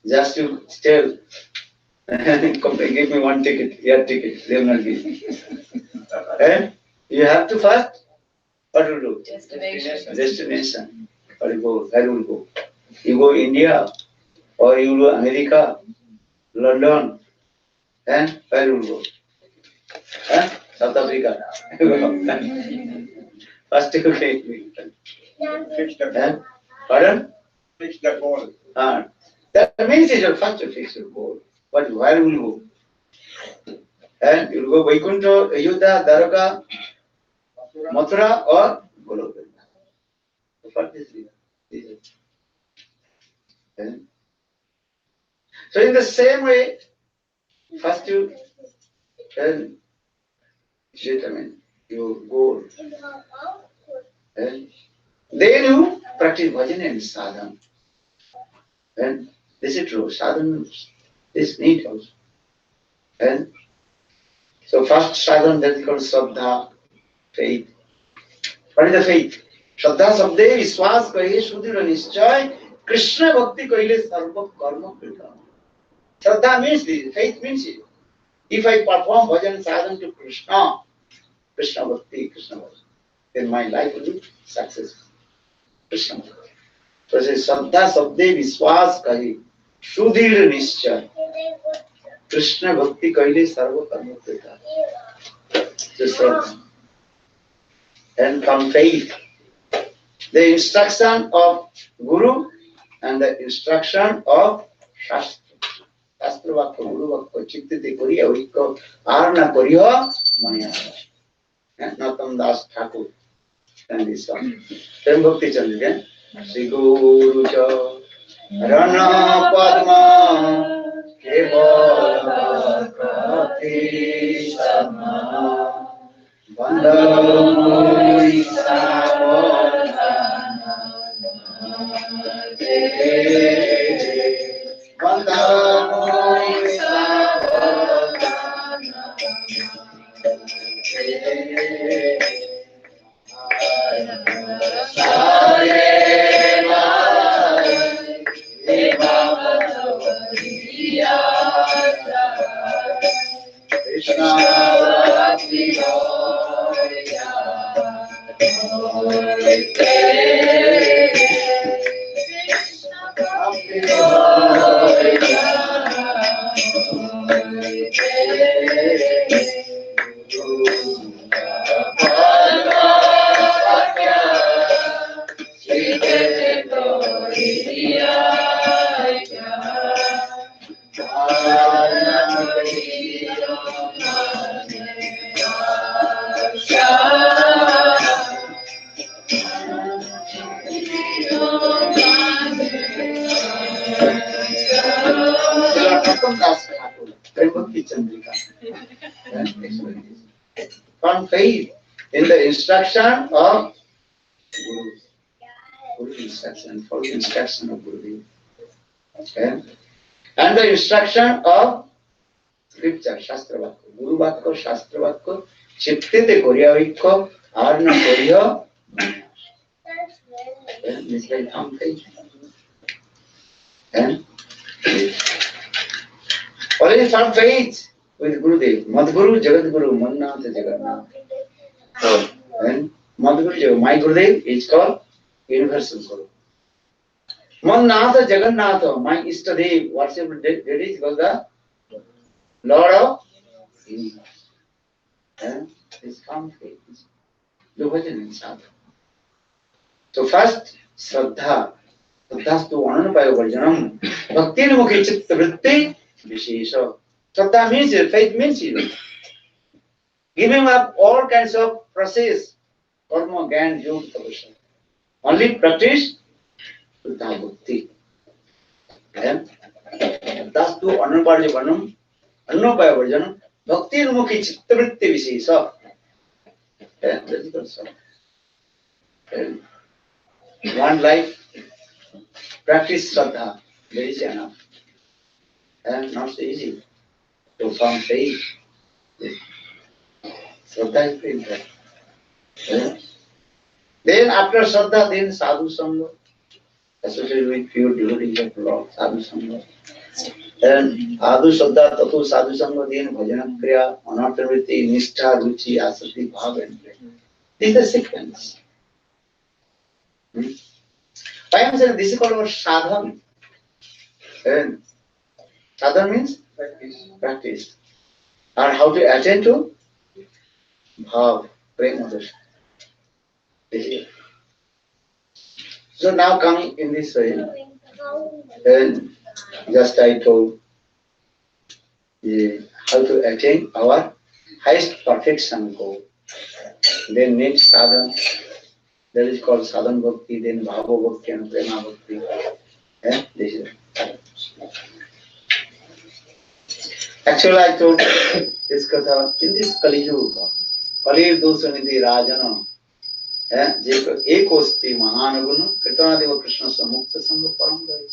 just you still give me one ticket, air ticket, they will not give. You have to first, what to do? Destination. Where you go? Where you will go? You go India, or you go America, London, and where you will go? South Africa. First you take me. Fix the goal. Pardon? Fix the goal. That means you first to fix your goal. But where will you go? And you will go Vaikuntha, Ayodhya, Dwarka, Mathura, or Golok. What is it? So in the same way, first you determine your goal. And then you practice bhajan and sadhana. And this is true. Sadhana is neat also. And So first sadhana, that is called Shraddha, faith. What is the faith? Shraddha sabde vishwas kahe sudhira nischay Krishna bhakti kaile sarva karma krita. Shraddha means this, faith means it. If I perform bhajan sadhana to Krishna, Krishna bhakti, then my life will be successful. Krishna bhakti. So it says, Shraddha sabde vishwas kahe sudhira nischay Krishna bhakti kaile sarva karma krita. So Shraddha. And from faith, the instruction of Guru and the instruction of Shastra. Shastra vakya, Guru vakya, chittite koriya, vikya, arna koriya, maya. Natam Das Thakur. And this song. Then Bhakti Chandra. Sri Guru Cha Rana Padma Kevala Krati Sama Vandamuri Savarana Vandamuri From faith in the instruction of Guru. Guru instruction, follow the instruction of Gurudev. Okay? And the instruction of scripture, Shastra Vakya. Guru Vakya, Shastra Vakya, Chittite Koriya Vikya, Arna Koriya. This is from faith. And already from faith with Gurudev. Madhguru, Jagadguru, Mannath, Jagannath. So, and Madhguru, my Gurudev is called Universal Guru. Mannath, Jagannath, my Ishtadev, worship daddy is called the Lord of Universe. And this from faith. Do bhajan and sadhana. So first, Shraddha. Shraddhastu ananupaya varjanam. Bhakti mukhi chitta vritti vishesha. Shraddha means it, faith means it. Giving up all kinds of process, karma, gyan, yog, tapasya. Only practice Shraddha bhakti. And Shraddhastu ananupaya varjanam. Bhakti mukhi chitta vritti vishesha. And that is also. And one life, practice Shraddha, that is enough. And not so easy to form faith. Shraddha is very important. Then after Shraddha, then Sadhu Sangha, associated with pure devotees of Lord, Sadhu Sangha. And Adhu Shraddha, Tatu Sadhu Sangha, then Bhajana Kriya, Anarthavritti, Nishtha, Ruchi, Asati, Bhav and Prayer. This is the sequence. I am saying this is called our sadhana. And sadhana means practice. And how to attend to bhav, prema. So now coming in this way, and just I told how to attain our highest perfection goal. Then next sadhana. That is called sadhana bhakti, then bhava bhakti and prema bhakti. And this is actually I told this katha in this Kali Yuga. Kali Dosanidhi Rajana. Ekosti Mahanaguna, Kirtanadeva Krishna Samukta Sangha Paramgaya.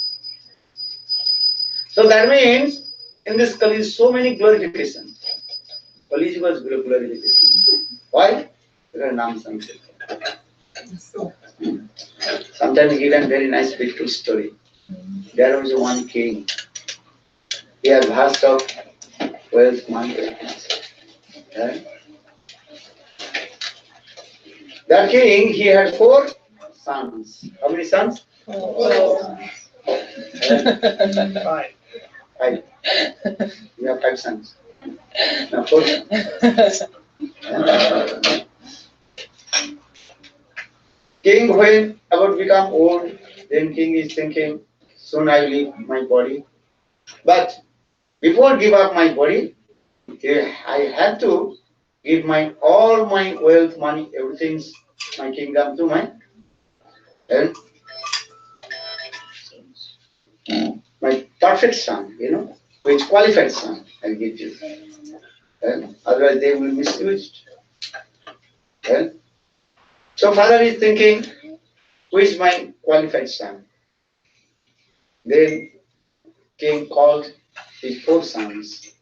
So that means in this Kali so many glorifications. College was glorification. Why? Because Nama-Sankirtana. Sometimes given very nice beautiful story. There was one king. He had vast of wealth, money. Right? That king, he had 4 sons. How many sons? 4. Five. 5. You have 5 sons. No, 4 sons. King, when about to become old, then king is thinking, soon I leave my body. But before give up my body, I have to give my all my wealth, money, everything, my kingdom to my and my perfect son, which qualified son I'll give you. And otherwise they will misuse it. And so father is thinking, who is my qualified son? Then king called his 4 sons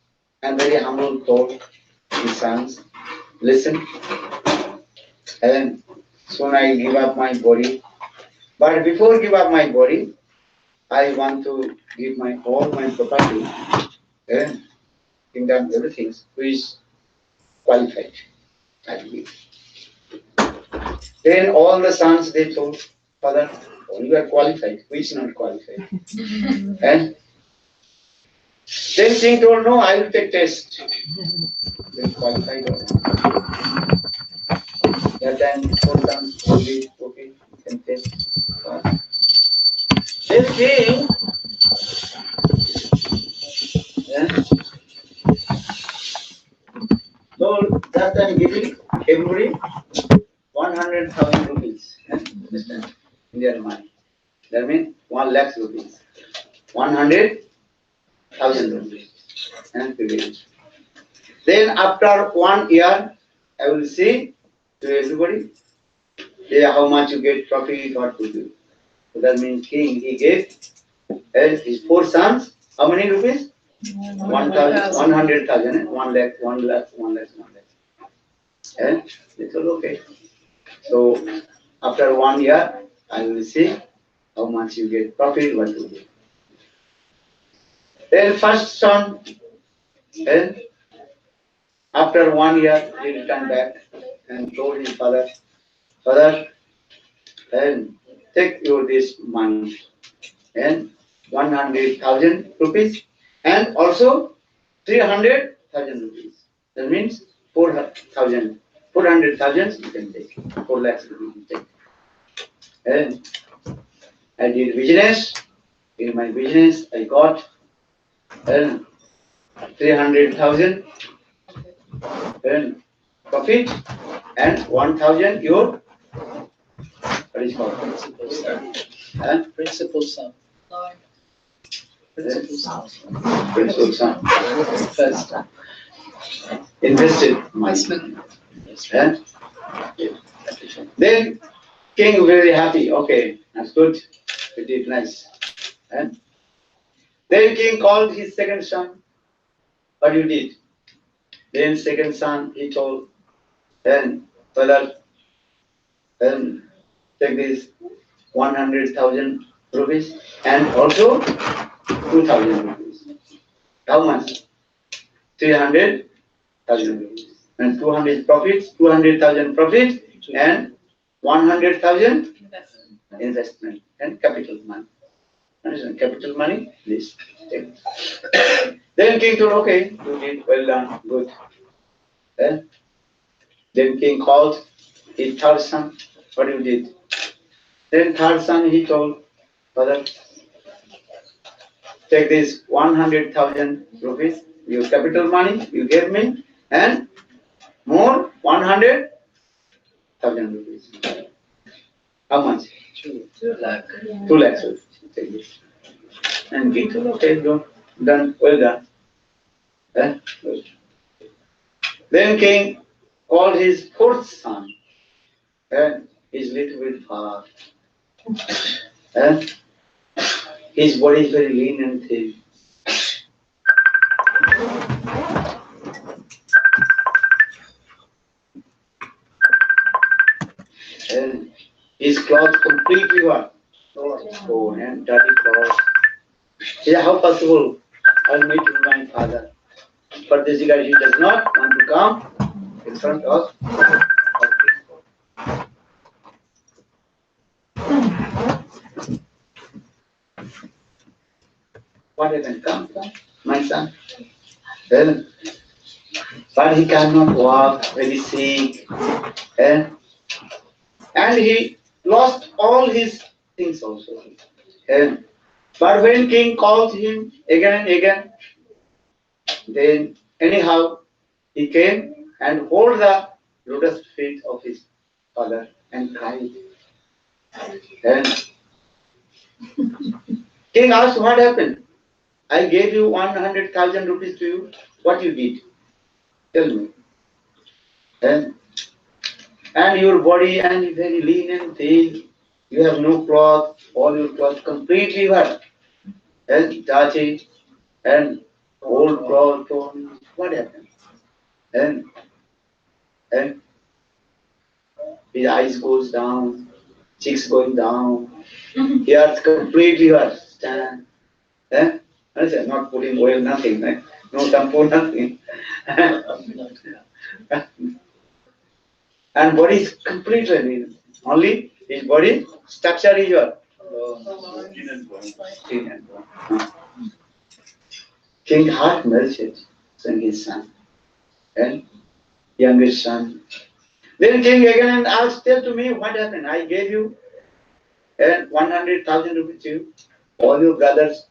and very humble told his sons, listen, and soon I give up my body. But before give up my body, I want to give my all my property and kingdom, everything, who is qualified. I believe. Then all the sons they told, father, you are qualified, who is not qualified? And then king told, no, I will take test. Then qualified or not. That time 4 sons only, okay, you can test. Then king, so that time giving everybody 100,000 rupees. Understand? Indian money. That means 1 lakh rupees. 100,000 rupees. And privilege. Then after 1 year, I will see to everybody how much you get profit, what to do. So that means king, he gave his 4 sons, how many rupees? 1,000, 100,000, 1 lakh, 1 lakh, 1 lakh, 1 lakh. And they told, okay. So after 1 year, I will see how much you get profit, what to do. Then first son, and after 1 year, he returned back and told his father, father, and take your this money and 100,000 rupees and also 300,000 rupees. That means 4,000, 400,000 you can take, 4 lakhs rupees you take. And I did business. In my business, I got 300,000 profit and 1,000 your what is called Principal sum. and Principal sum. Lord. Principal sum. principal sum First. invested money. Yes. And then king very happy. Okay, that's good. You did nice. And then king called his second son. What you did? Then second son he told, then father, then take this 100,000 rupees and also 2,000 rupees. How much? 300,000 rupees. And 200 profits, 200,000 profit and 100,000 Investment. investment and capital money. Understand? Capital money, please take. Then king told, okay, you did well done, good. Then king called his third son, what you did? Then third son he told, father, take this 100,000 rupees, your capital money you gave me, and more 100,000 rupees. How much? 2 lakh. 2 lakhs rupees. Take this. And king told, okay, go, done, well done. Good. Then king called his fourth son, and he's little bit far. And his body is very lean and thin. And his clothes completely what? Torn and dirty clothes. He said, how possible? I'll meet with my father. But this guy, he does not want to come in front of people. What happened? Come, my son. Then, but he cannot walk, very sick. And he lost all his things also. And but when king calls him again and again, then anyhow he came and hold the lotus feet of his father and cried. And king asked, what happened? I gave you 100,000 rupees to you. What you did? Tell me. And your body and very lean and thin. You have no cloth. All your clothes completely what? And dirty and old cloth torn. What happened? And and his eyes goes down, cheeks going down. He are completely what? Stand. Eh? I said, not putting oil, nothing. Eh? No shampoo, nothing. And body is completely lean. Only his body structure is what? Skin and bone. King heart melted, son his son. And youngest son. Then king again and asked, tell to me what happened. I gave you and 100,000 rupees to you. All your brothers,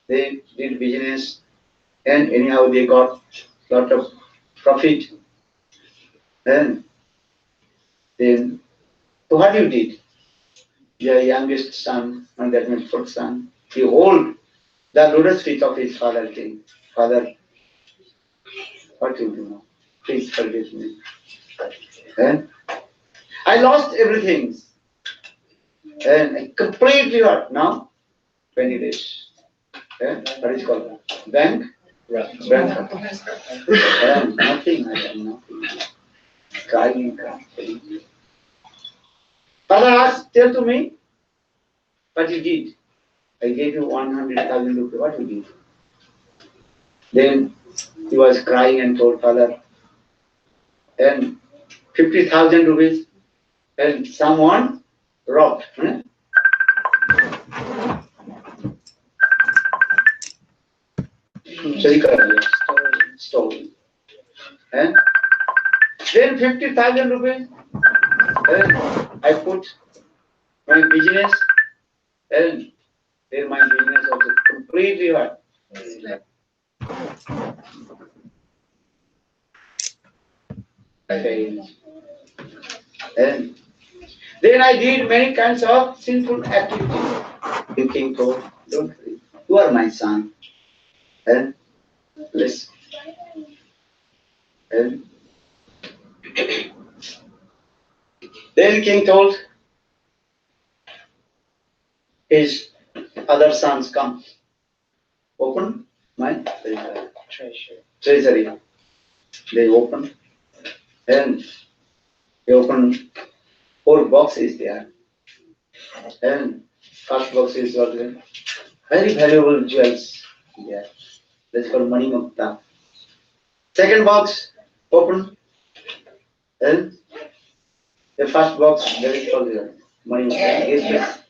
they did business and anyhow they got lot of profit. And then, so what you did? Your youngest son, and that means fourth son, he hold the lotus feet of his father king. Father, what you do now? Please forgive me. And I lost everything. And I completely what? Now, 20 days. And what is called? Bank? Bank. And nothing, I have nothing. Crying. Father asked, tell to me what you did. I gave you 100,000 rupees. What you did? Then he was crying and told father, and 50,000 rupees, and someone robbed. Stolen. And then 50,000 rupees, and I put my business, and then my business also completely what? Failed. And then I did many kinds of sinful activities. The king told, don't worry, you are my son. And listen. And then king told his other sons, come, open my treasury. They opened, and they opened 4 boxes there. And first box is what? Very valuable jewels. Yeah. That's called money mukta. Second box open, and the first box there is called money mukta. Gift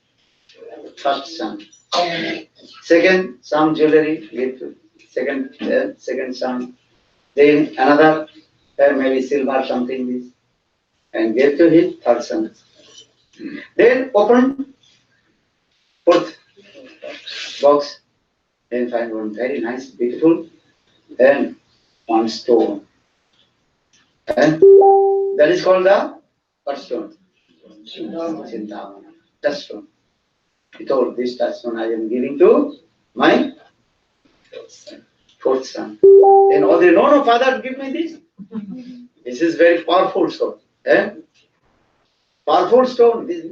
first son. Second some jewelry gift. Second son. Then another maybe silver something this, and gave to his third son. Then open fourth box and find one very nice, beautiful, and one stone. And that is called the what stone? Chintavana. Touchstone. He told, this touchstone I am giving to my fourth son. Then all they know, no, father, give me this. This is very powerful stone. Powerful stone. This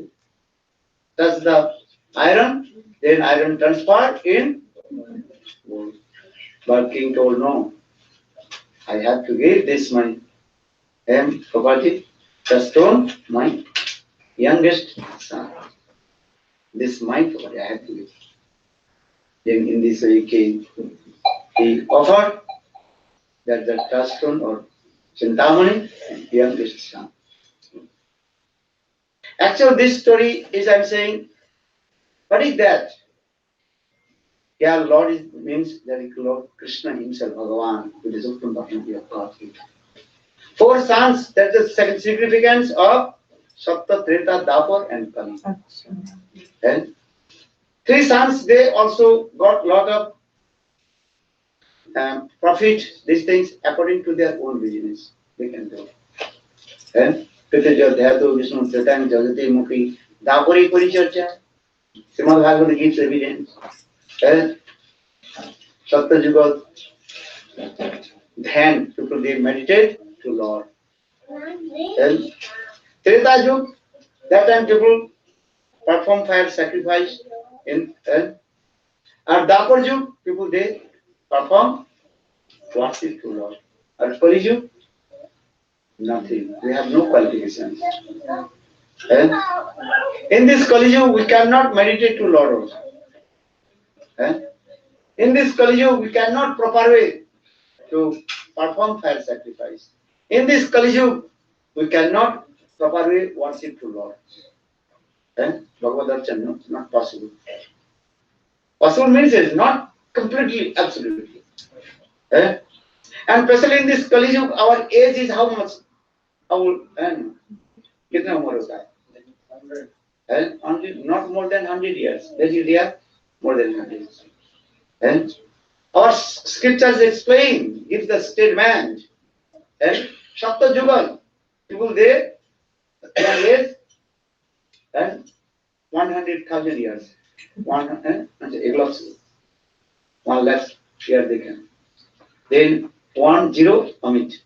touch the iron, then iron transferred in gold. But king told, no, I have to give this my property, the stone, my youngest son. This is my body, I have to give. Then in this way he offered that the touchstone or Chintamani, youngest son. Actually, this story is, I'm saying, what is that? Yeah, Lord means that Lord Krishna himself, Bhagavan, with his open body of God. 4 sons, that's the second significance of Sapta, Treta, Dapur and Kali. And 3 sons, they also got lot of profit, these things according to their own business. They can do. And Pithaja, Dhatu, Vishnu, Treta, Jagati, Mukhi, Dapuri, Purichurcha, Srimad Bhagavad gives evidence. And Sapta Yuga, Dhyan, people they meditate to Lord. And Treta Yuga, that time people perform fire sacrifice in and Dapur Yuga, people they perform worship to Lord. And Kali Yuga, nothing. We have no qualifications. And in this Kali Yuga, we cannot meditate to Lord also. And in this Kali Yuga, we cannot proper way to perform fire sacrifice. In this Kali Yuga, we cannot proper way worship to Lord. And Bhagavad Archan, not possible. Possible means it's not completely, absolutely. And especially in this Kali Yuga, our age is how much? Our and kitna umar hota hai? And only not more than 100 years. Then you are more than 100 years. And our scriptures explain, give the statement. And Sapta Yuga, people there, their age and 100,000 years. One less year they can. Then 10 Amit.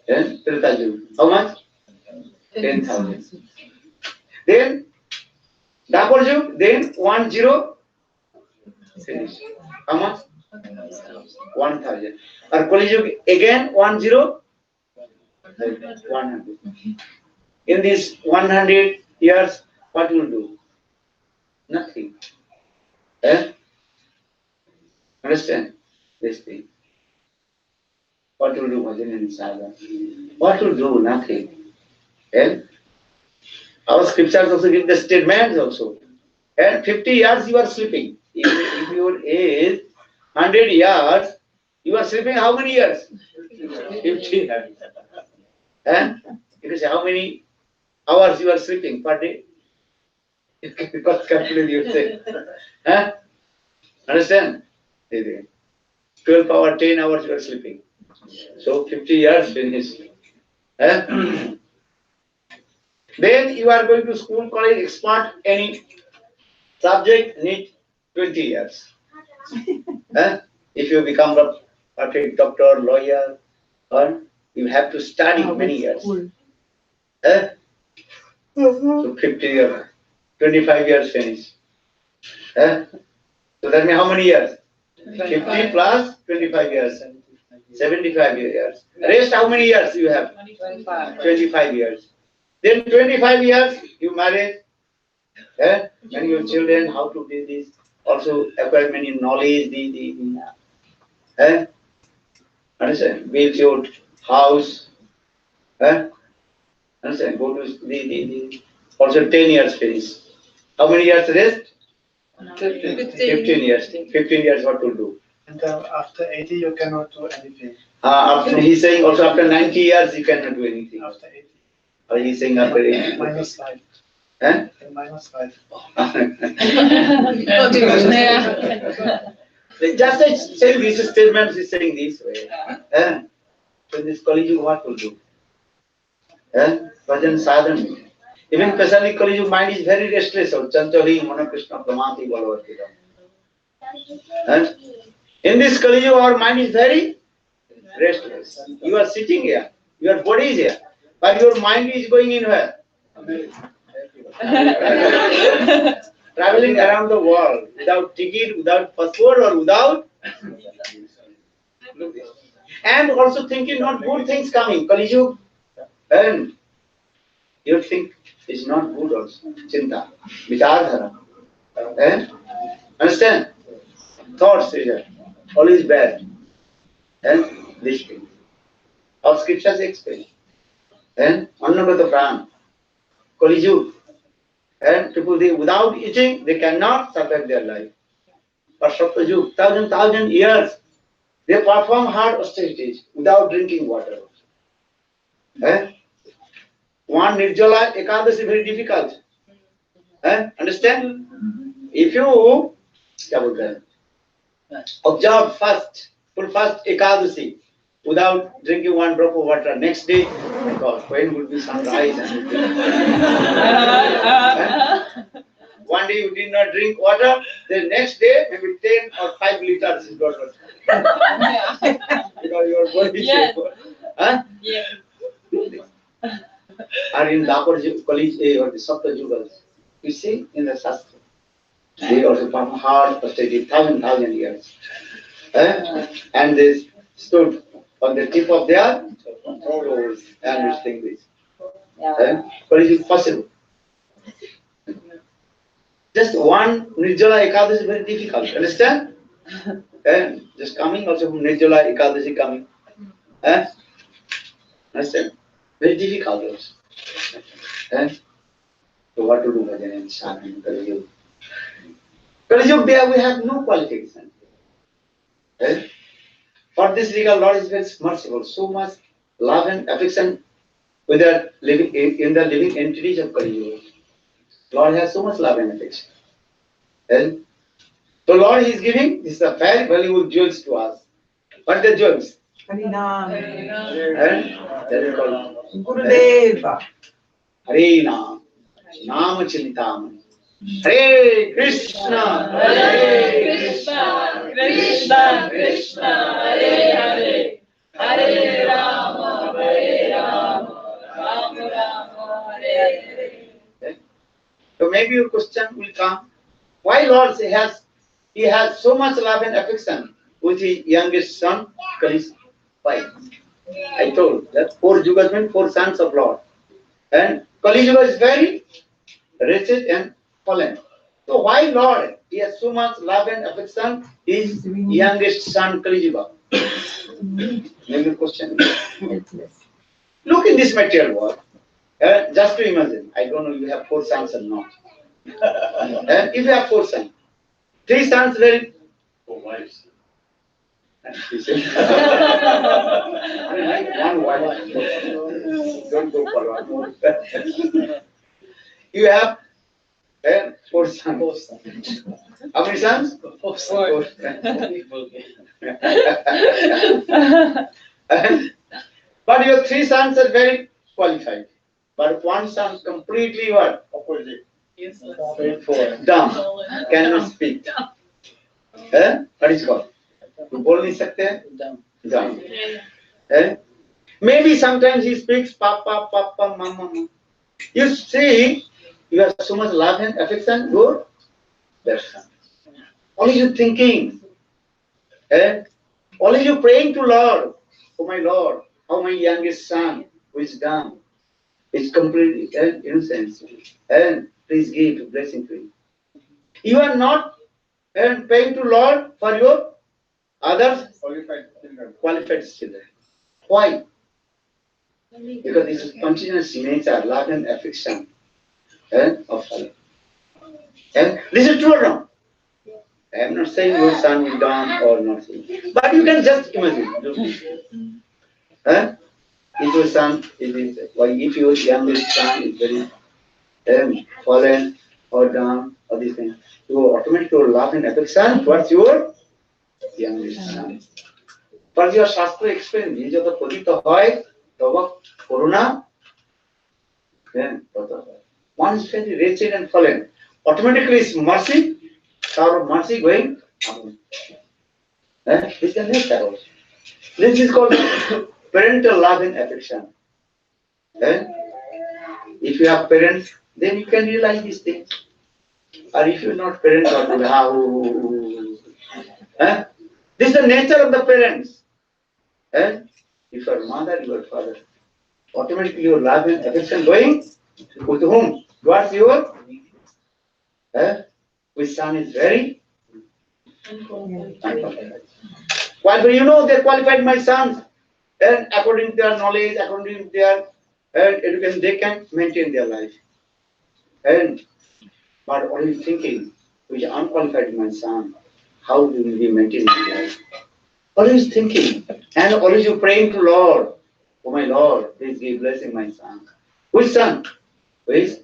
Then Treta Yuga. How much? 10,000. Then Dapur Yuga, then 10 finish. How much? 1,000. Or Kali Yuga again 10 100. In these 100 years, what will do? Nothing. Understand this thing? What will do bhajan and sadhana? What will do? Nothing. And our scriptures also give the statements also. And 50 years you are sleeping. If your age 100 years, you are sleeping how many years? 50 years. And you can say how many hours you are sleeping per day? Because calculate you say. Understand? 12 hours, 10 hours you are sleeping. So 50 years finished. Then you are going to school, college, expert, any subject need 20 years. If you become a perfect doctor, lawyer, or you have to study many years. So 50 years, 25 years finished. So that means how many years? 50 plus 25 years. 75 years. Rest how many years you have? 25 years. Then 25 years you marry. And your children, how to do this. Also acquire many knowledge. Understand? Build your house. Understand? Go to also 10 years finish. How many years rest? 15 years. 15 years what to do? And after 80 you cannot do anything. After he's saying also after 90 years you cannot do anything. After 80. Or he's saying after 80. Minus 5. And -5. just saying these statements is saying this way. So this Kali Yuga what will do? Bhajan sadhana. Even especially Kali Yuga mind is very restless. Chanchali, Mana Krishna, Pramati, Balavartita. In this Kali Yuga our mind is very restless. You are sitting here, your body is here, but your mind is going in where? Traveling around the world without ticket, without passport, or without, and also thinking not good things coming. Kali Yuga, and you think is not good also. Chinta, vichardhara. Eh? Understand? Thoughts is always bad. And this thing. Our scriptures explain. And annagata pran, Kali Yuga. And people, without eating, they cannot survive their life. But Sapta Yuga, thousand years, they perform hard austerities without drinking water. Eh? One Nirjala Ekadashi is very difficult. Eh? Understand? If you observe full fast Ekadashi without drinking one drop of water, next day, my God, when will be sunrise? One day you did not drink water, the next day maybe 10 or 5 liters is got water. Because your body is huh? Yeah. Are in Dapur college or the Sapta Yugas. You see in the Shastra, they also perform hard austerity, thousand years. And they stood on the tip of their toes and saying this. But it is possible. Just one Nirjala Ekadashi is very difficult. Understand? And just coming also from Nirjala Ekadashi coming. Understand? Very difficult also. So what to do, Bhajan and Shan and Kali Yuga? Kali Yuga there we have no qualification. For this regard, Lord is very merciful, so much love and affection with the living in the living entities of Kali Yuga. Lord has so much love and affection. So Lord is giving this is a very valuable jewels to us. What are the jewels? Harinam. That is called Gurudev. Harinam. Nama-Sankirtana. Hare Krishna. Hare Krishna, Krishna Krishna, Hare Hare, Hare Rama, Hare Rama, Rama Rama, Hare Hare. So maybe your question will come, why Lord he has so much love and affection with his youngest son, Kali's wife? I told that 4 yugas mean 4 sons of Lord. And Kali Yuga is very wretched and fallen. So why Lord he has so much love and affection his youngest son Kali Yuga? Maybe question. Look in this material world. Just to imagine, I don't know you have 4 sons or not. If you have 4 sons, 3 sons very 4 wives. One wife. Don't go for one. You have 4 sons. How many sons? 4. But your 3 sons are very qualified. But 1 son completely what? Opposite. Dumb. Cannot speak. What is called? You बोल नहीं सकते? Dumb. Maybe sometimes he speaks papa, papa, mama, mama. You see, you have so much love and affection, good. That's son. Only you thinking. Only you praying to Lord. Oh my Lord, how my youngest son, who is dumb, is completely innocent. And please give blessing to him. You are not praying to Lord for your others qualified children. Why? Because this is continuous nature, love and affection of Allah. And this is true or wrong? I am not saying your son will dumb or not saying. But you can just imagine. If your son is if your youngest son is very fallen or dumb or this thing, you automatically love and affection towards your youngest son. For your Shastra explains, ये जो तो पतित है, तो वह करुणा, one is very wretched and fallen. Automatically, is mercy, power of mercy going up. This is the nature also. This is called parental love and affection. If you have parents, then you can realize these things. Or if you are not parents, this is the nature of the parents. If your mother, your father, automatically your love and affection going With whom? What's your? Which son is very unqualified. Why do you know they qualified my sons? And according to their knowledge, according to their education, they can maintain their life. And but what are you thinking? Which unqualified my son? How will we maintain his life? Always thinking, and always you praying to Lord. Oh my Lord, please give blessing my son. Which son? Which?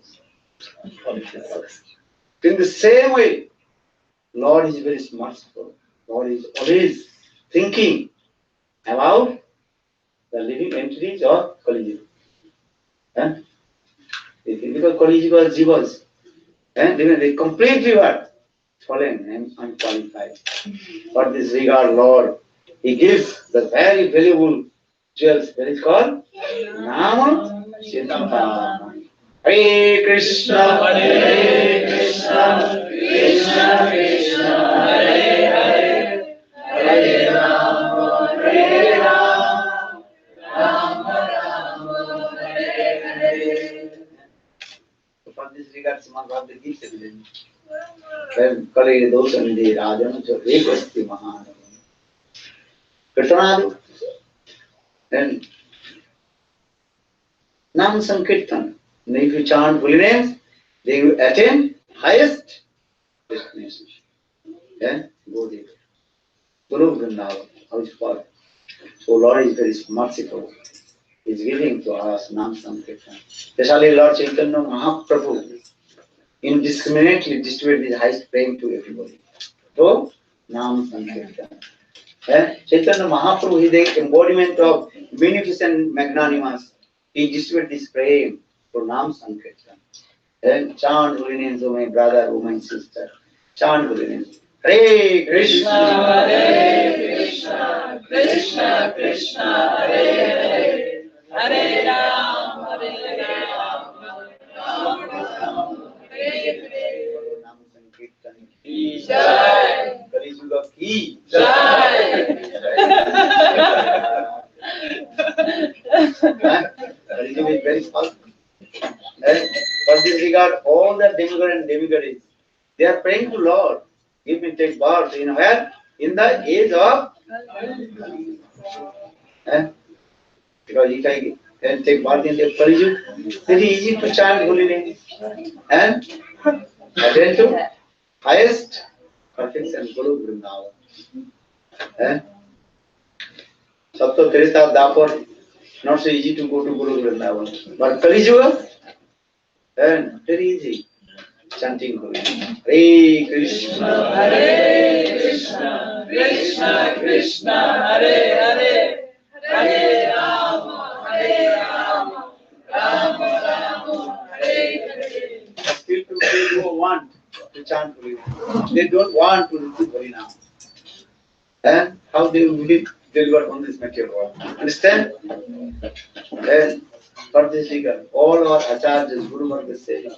In the same way, Lord is very merciful. Lord is always thinking about the living entities of Kali Yuga. Because Kali Yuga jivas, and they completely were fallen and unqualified. For this regard, Lord, He gives the very valuable jewels that is called Nama-Sankirtana. Hare Krishna, Hare Krishna, Krishna Krishna, Hare Hare, Hare Rama, Hare Rama, Rama Rama, Hare Hare. For this regard, Srimad Bhagavad Gita gives evidence. When Kali Dosandi Rajana Ekasti Mahana. Kirtanadu. Then Nama-Sankirtana. If you chant holy names, they will attain highest destination. Then go there. Guru Vrindavan, how is called. So Lord is very merciful. He is giving to us Nama-Sankirtana. Especially Lord Chaitanya Mahaprabhu indiscriminately distributed his highest praying to everybody. So Nama-Sankirtana. Chaitanya Mahaprabhu is the embodiment of beneficent magnanimous. He distributed this praying for Nama-Sankirtana. Then chant holy names, oh my brother, oh my sister. Chant holy names. Hare Krishna, Hare Krishna, Krishna Krishna, Hare Hare, Hare Rama, Hare Rama, Rama Rama, Hare Hare. Nama-Sankirtana Ki Jai, Kali Yuga ki Jai. Kali Yuga is very fast. For this regard, all the demigod and demigods, they are praying to Lord. Give me take birth in where? In the age of because if I can take birth in the Kali Yuga, very easy to chant holy name and attain to highest perfection Guru Vrindavan. Sapto Treta Dapur, not so easy to go to Guru Vrindavan. But Kali Yuga, and very easy. Chanting Holy Name. Hare Krishna, Hare Krishna, Krishna Krishna, Hare Hare, Hare Rama, Hare Rama, Rama Rama, Hare Hare. Still people don't want to chant Holy Name. They don't want to do Holy Name. And how they will deliver on this material world. Understand? Then, for this regard, all our acharyas, Guru Varga say,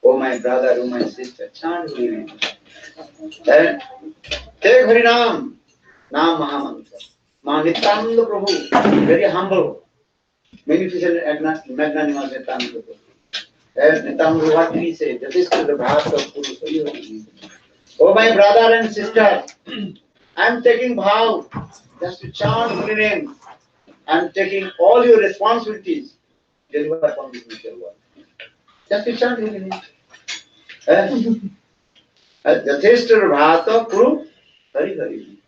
oh my brother, oh my sister, chant Holy Name. Then, take Hari Nam, Nam Mahamantra. Nityananda Prabhu, very humble, magnificent, magnanimous Nityananda Prabhu. And Nityananda, what did he say? That is to the Bharat of Guru. Oh my brother and sister, I am taking vow just to chant Holy Name. I am taking all your responsibilities deliver upon this material world. Just to chant Holy Name. Jatheshta Bharata Prabhu, Hari Hari.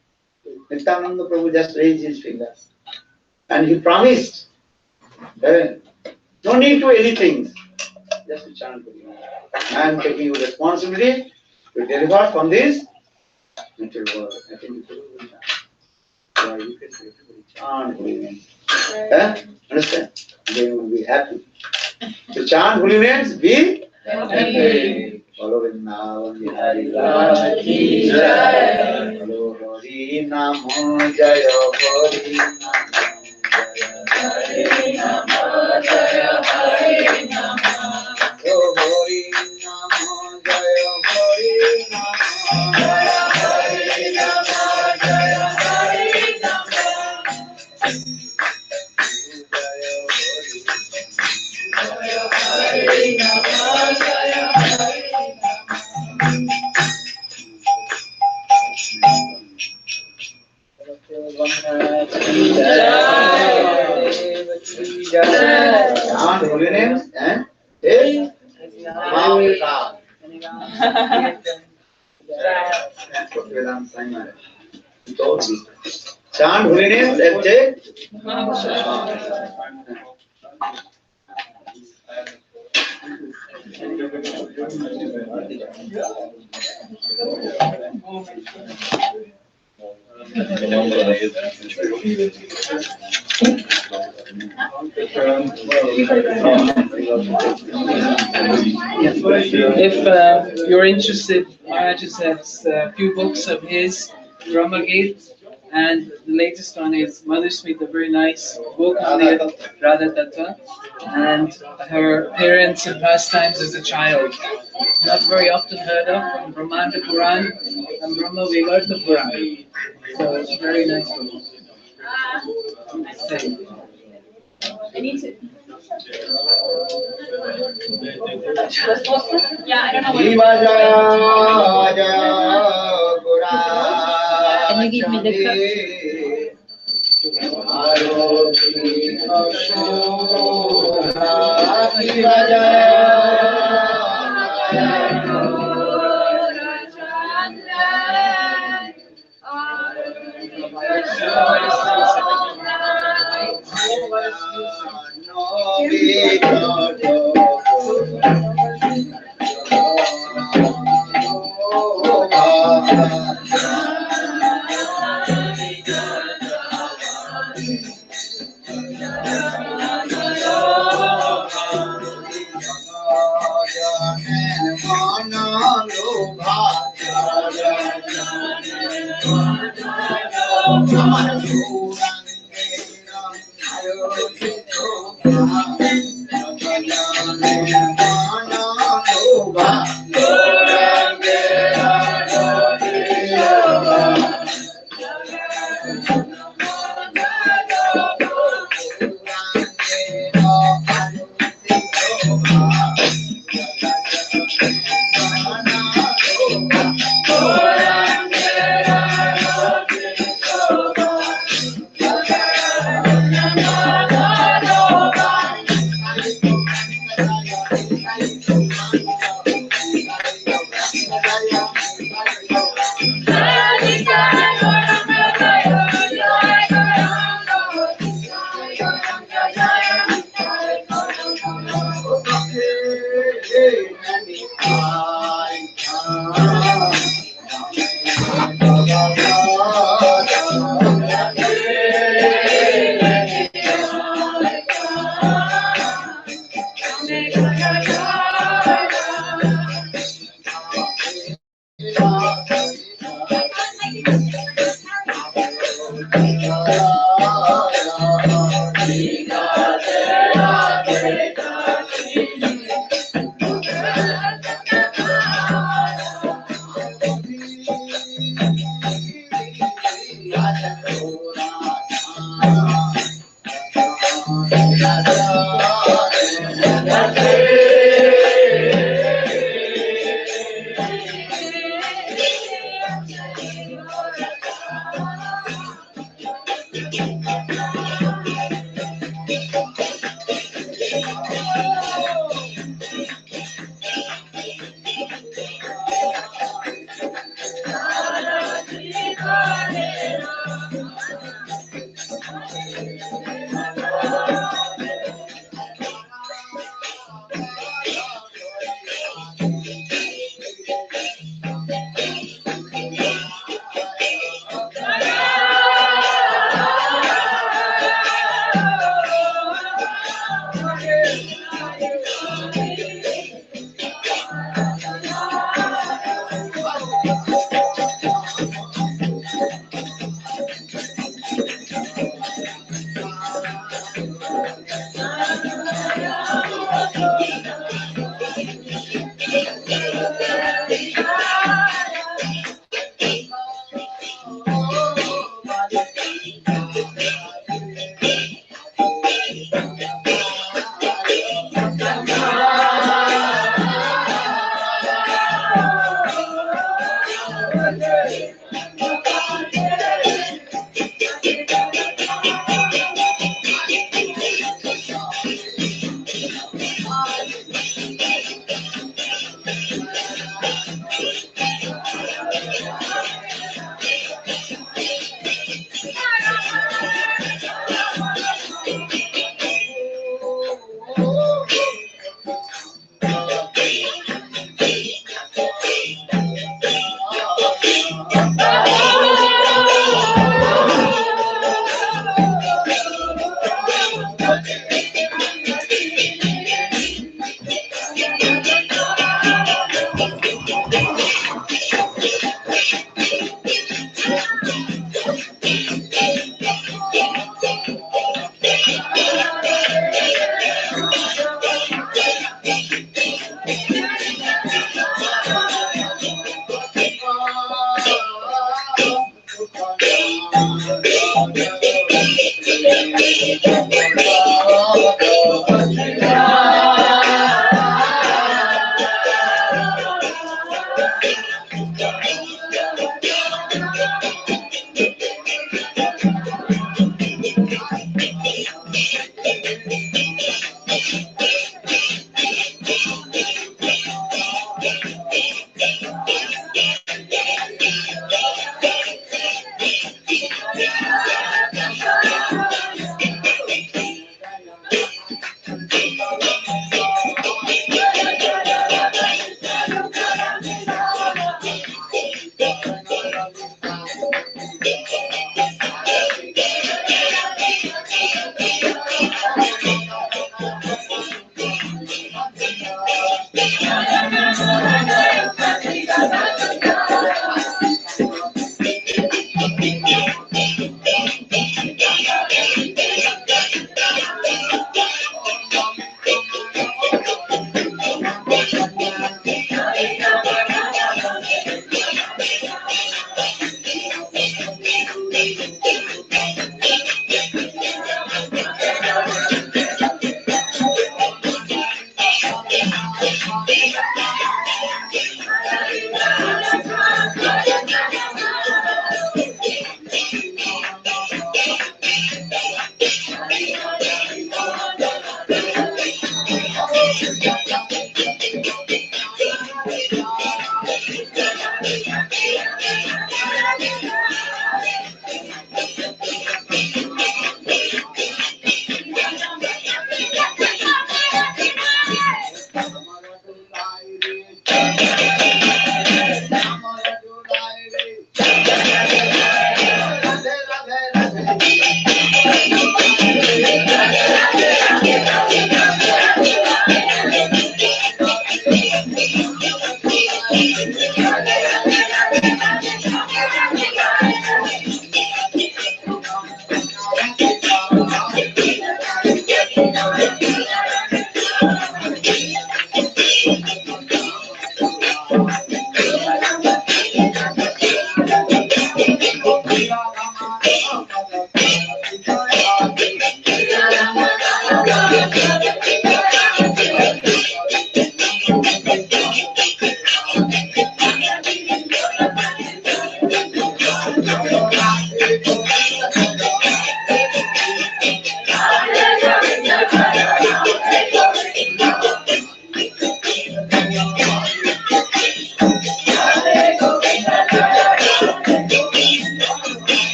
Nityananda Prabhu just raised his fingers and he promised, no need to anything, just to chant Holy Name. I am taking your responsibility to deliver from this material world. I think you can chant Holy Name. Understand? They will be happy. To chant Holy Names, be happy. Follow Vrindavan Hari Rama Ki Jai. Follow Hari Namo Jaya Hari Namo Hare Rama, Jaya Hare Rama, Hari Namo Jaya Hari Namo Hare Rama, Jaya Hare Rama, Jaya Hare Chant holiness and take. If you're interested, Maharaj has a few books of his, Brahma Gate, and the latest one is Mother Smita, very nice book on the Radha Tattva, and her appearance and pastimes as a child. Not very often heard of, from Brahmanda Puran and Brahma Vivarta Puran. So it's very nice book. I need to. Yeah, I don't know what. Can you give me the cup?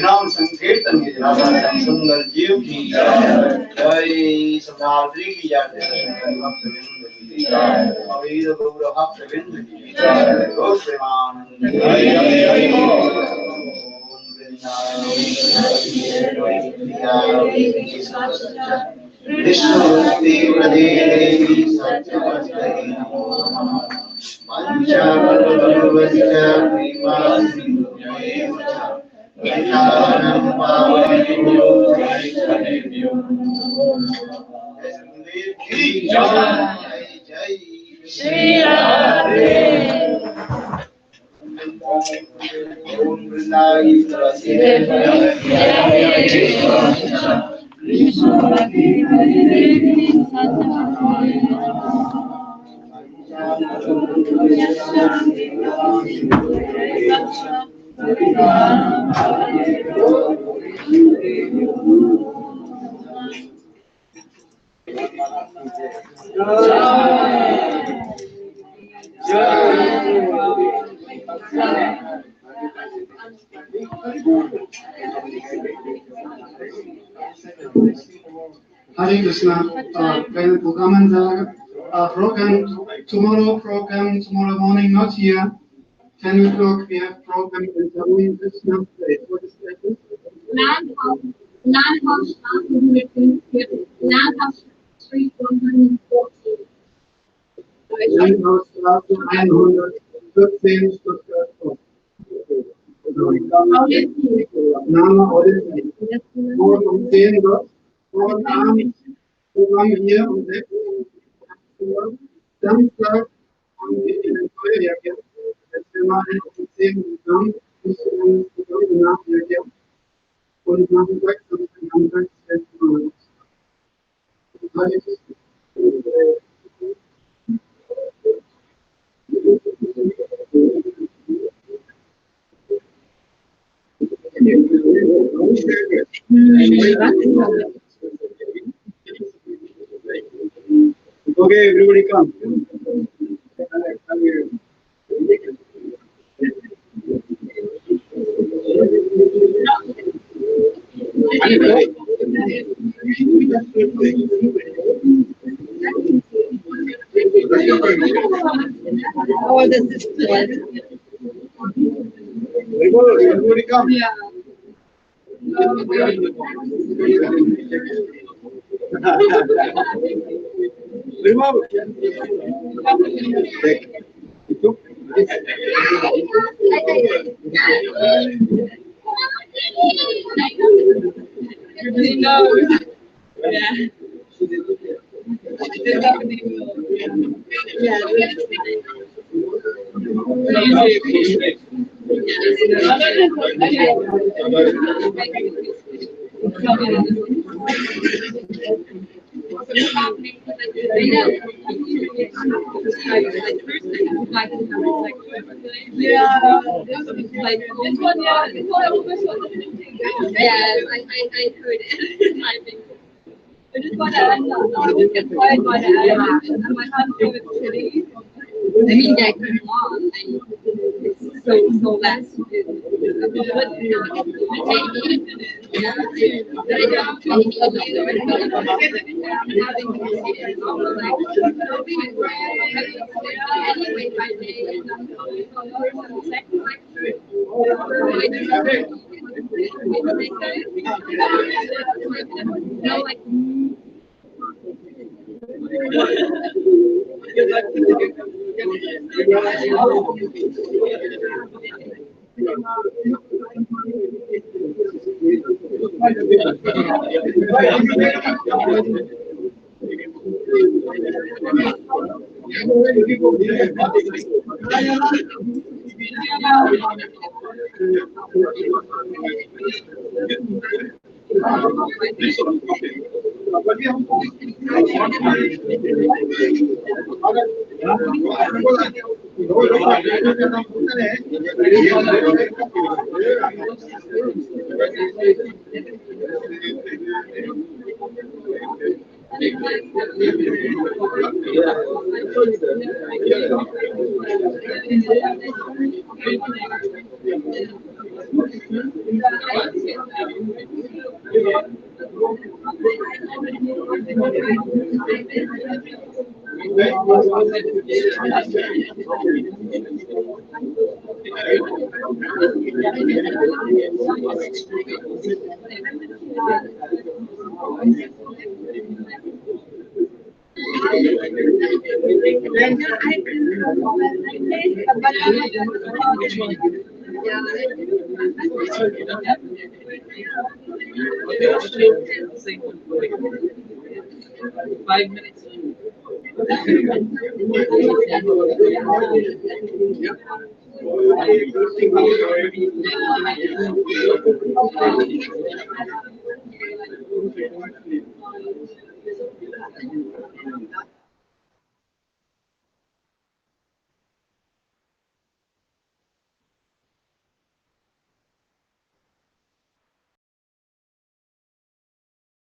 Nama-Sankirtana की राधा सुंदर जीव की जय सदाद्री की जय अवीर गौर भक्त बिंद की जय गोस्वामी विष्णुभक्ति प्रदे देवी सत्यवत्ते नमो नमः पंचाकल्पतरुश्च कृपा सिन्धुभ्येव च पतितानां पावनेभ्यो वैष्णवेभ्यो गुरुदेव की जय जय श्री राधे ओम वृंदाई तुलसी Hare Krishna. When Programman program tomorrow morning not here. 10 o'clock we have program in Jammu Krishna place. What is that? Landhouse, Landhouse Street 114. Landhaus Straße 114 Stuttgart. Name Original. Morgen um 10 Uhr. Morgen Abend Programm hier um 6 Uhr. Samstag haben wir in Feuerwerk. Jetzt wir machen um 10 Uhr zusammen. Müssen wir zusammen nachwirken. Und nachmittags haben wir am Tag 6 Uhr. Okay, everybody come. Oh, this is good. Everybody come. Yeah. Remove. Yes, I heard it. I think. I just want to inspired by the animation. And my husband was sitting. I mean, yeah, it's long and it's so fast to do. But yeah, but I don't think it's almost like anyway, my day is not going second lecture. No, like. Five minutes.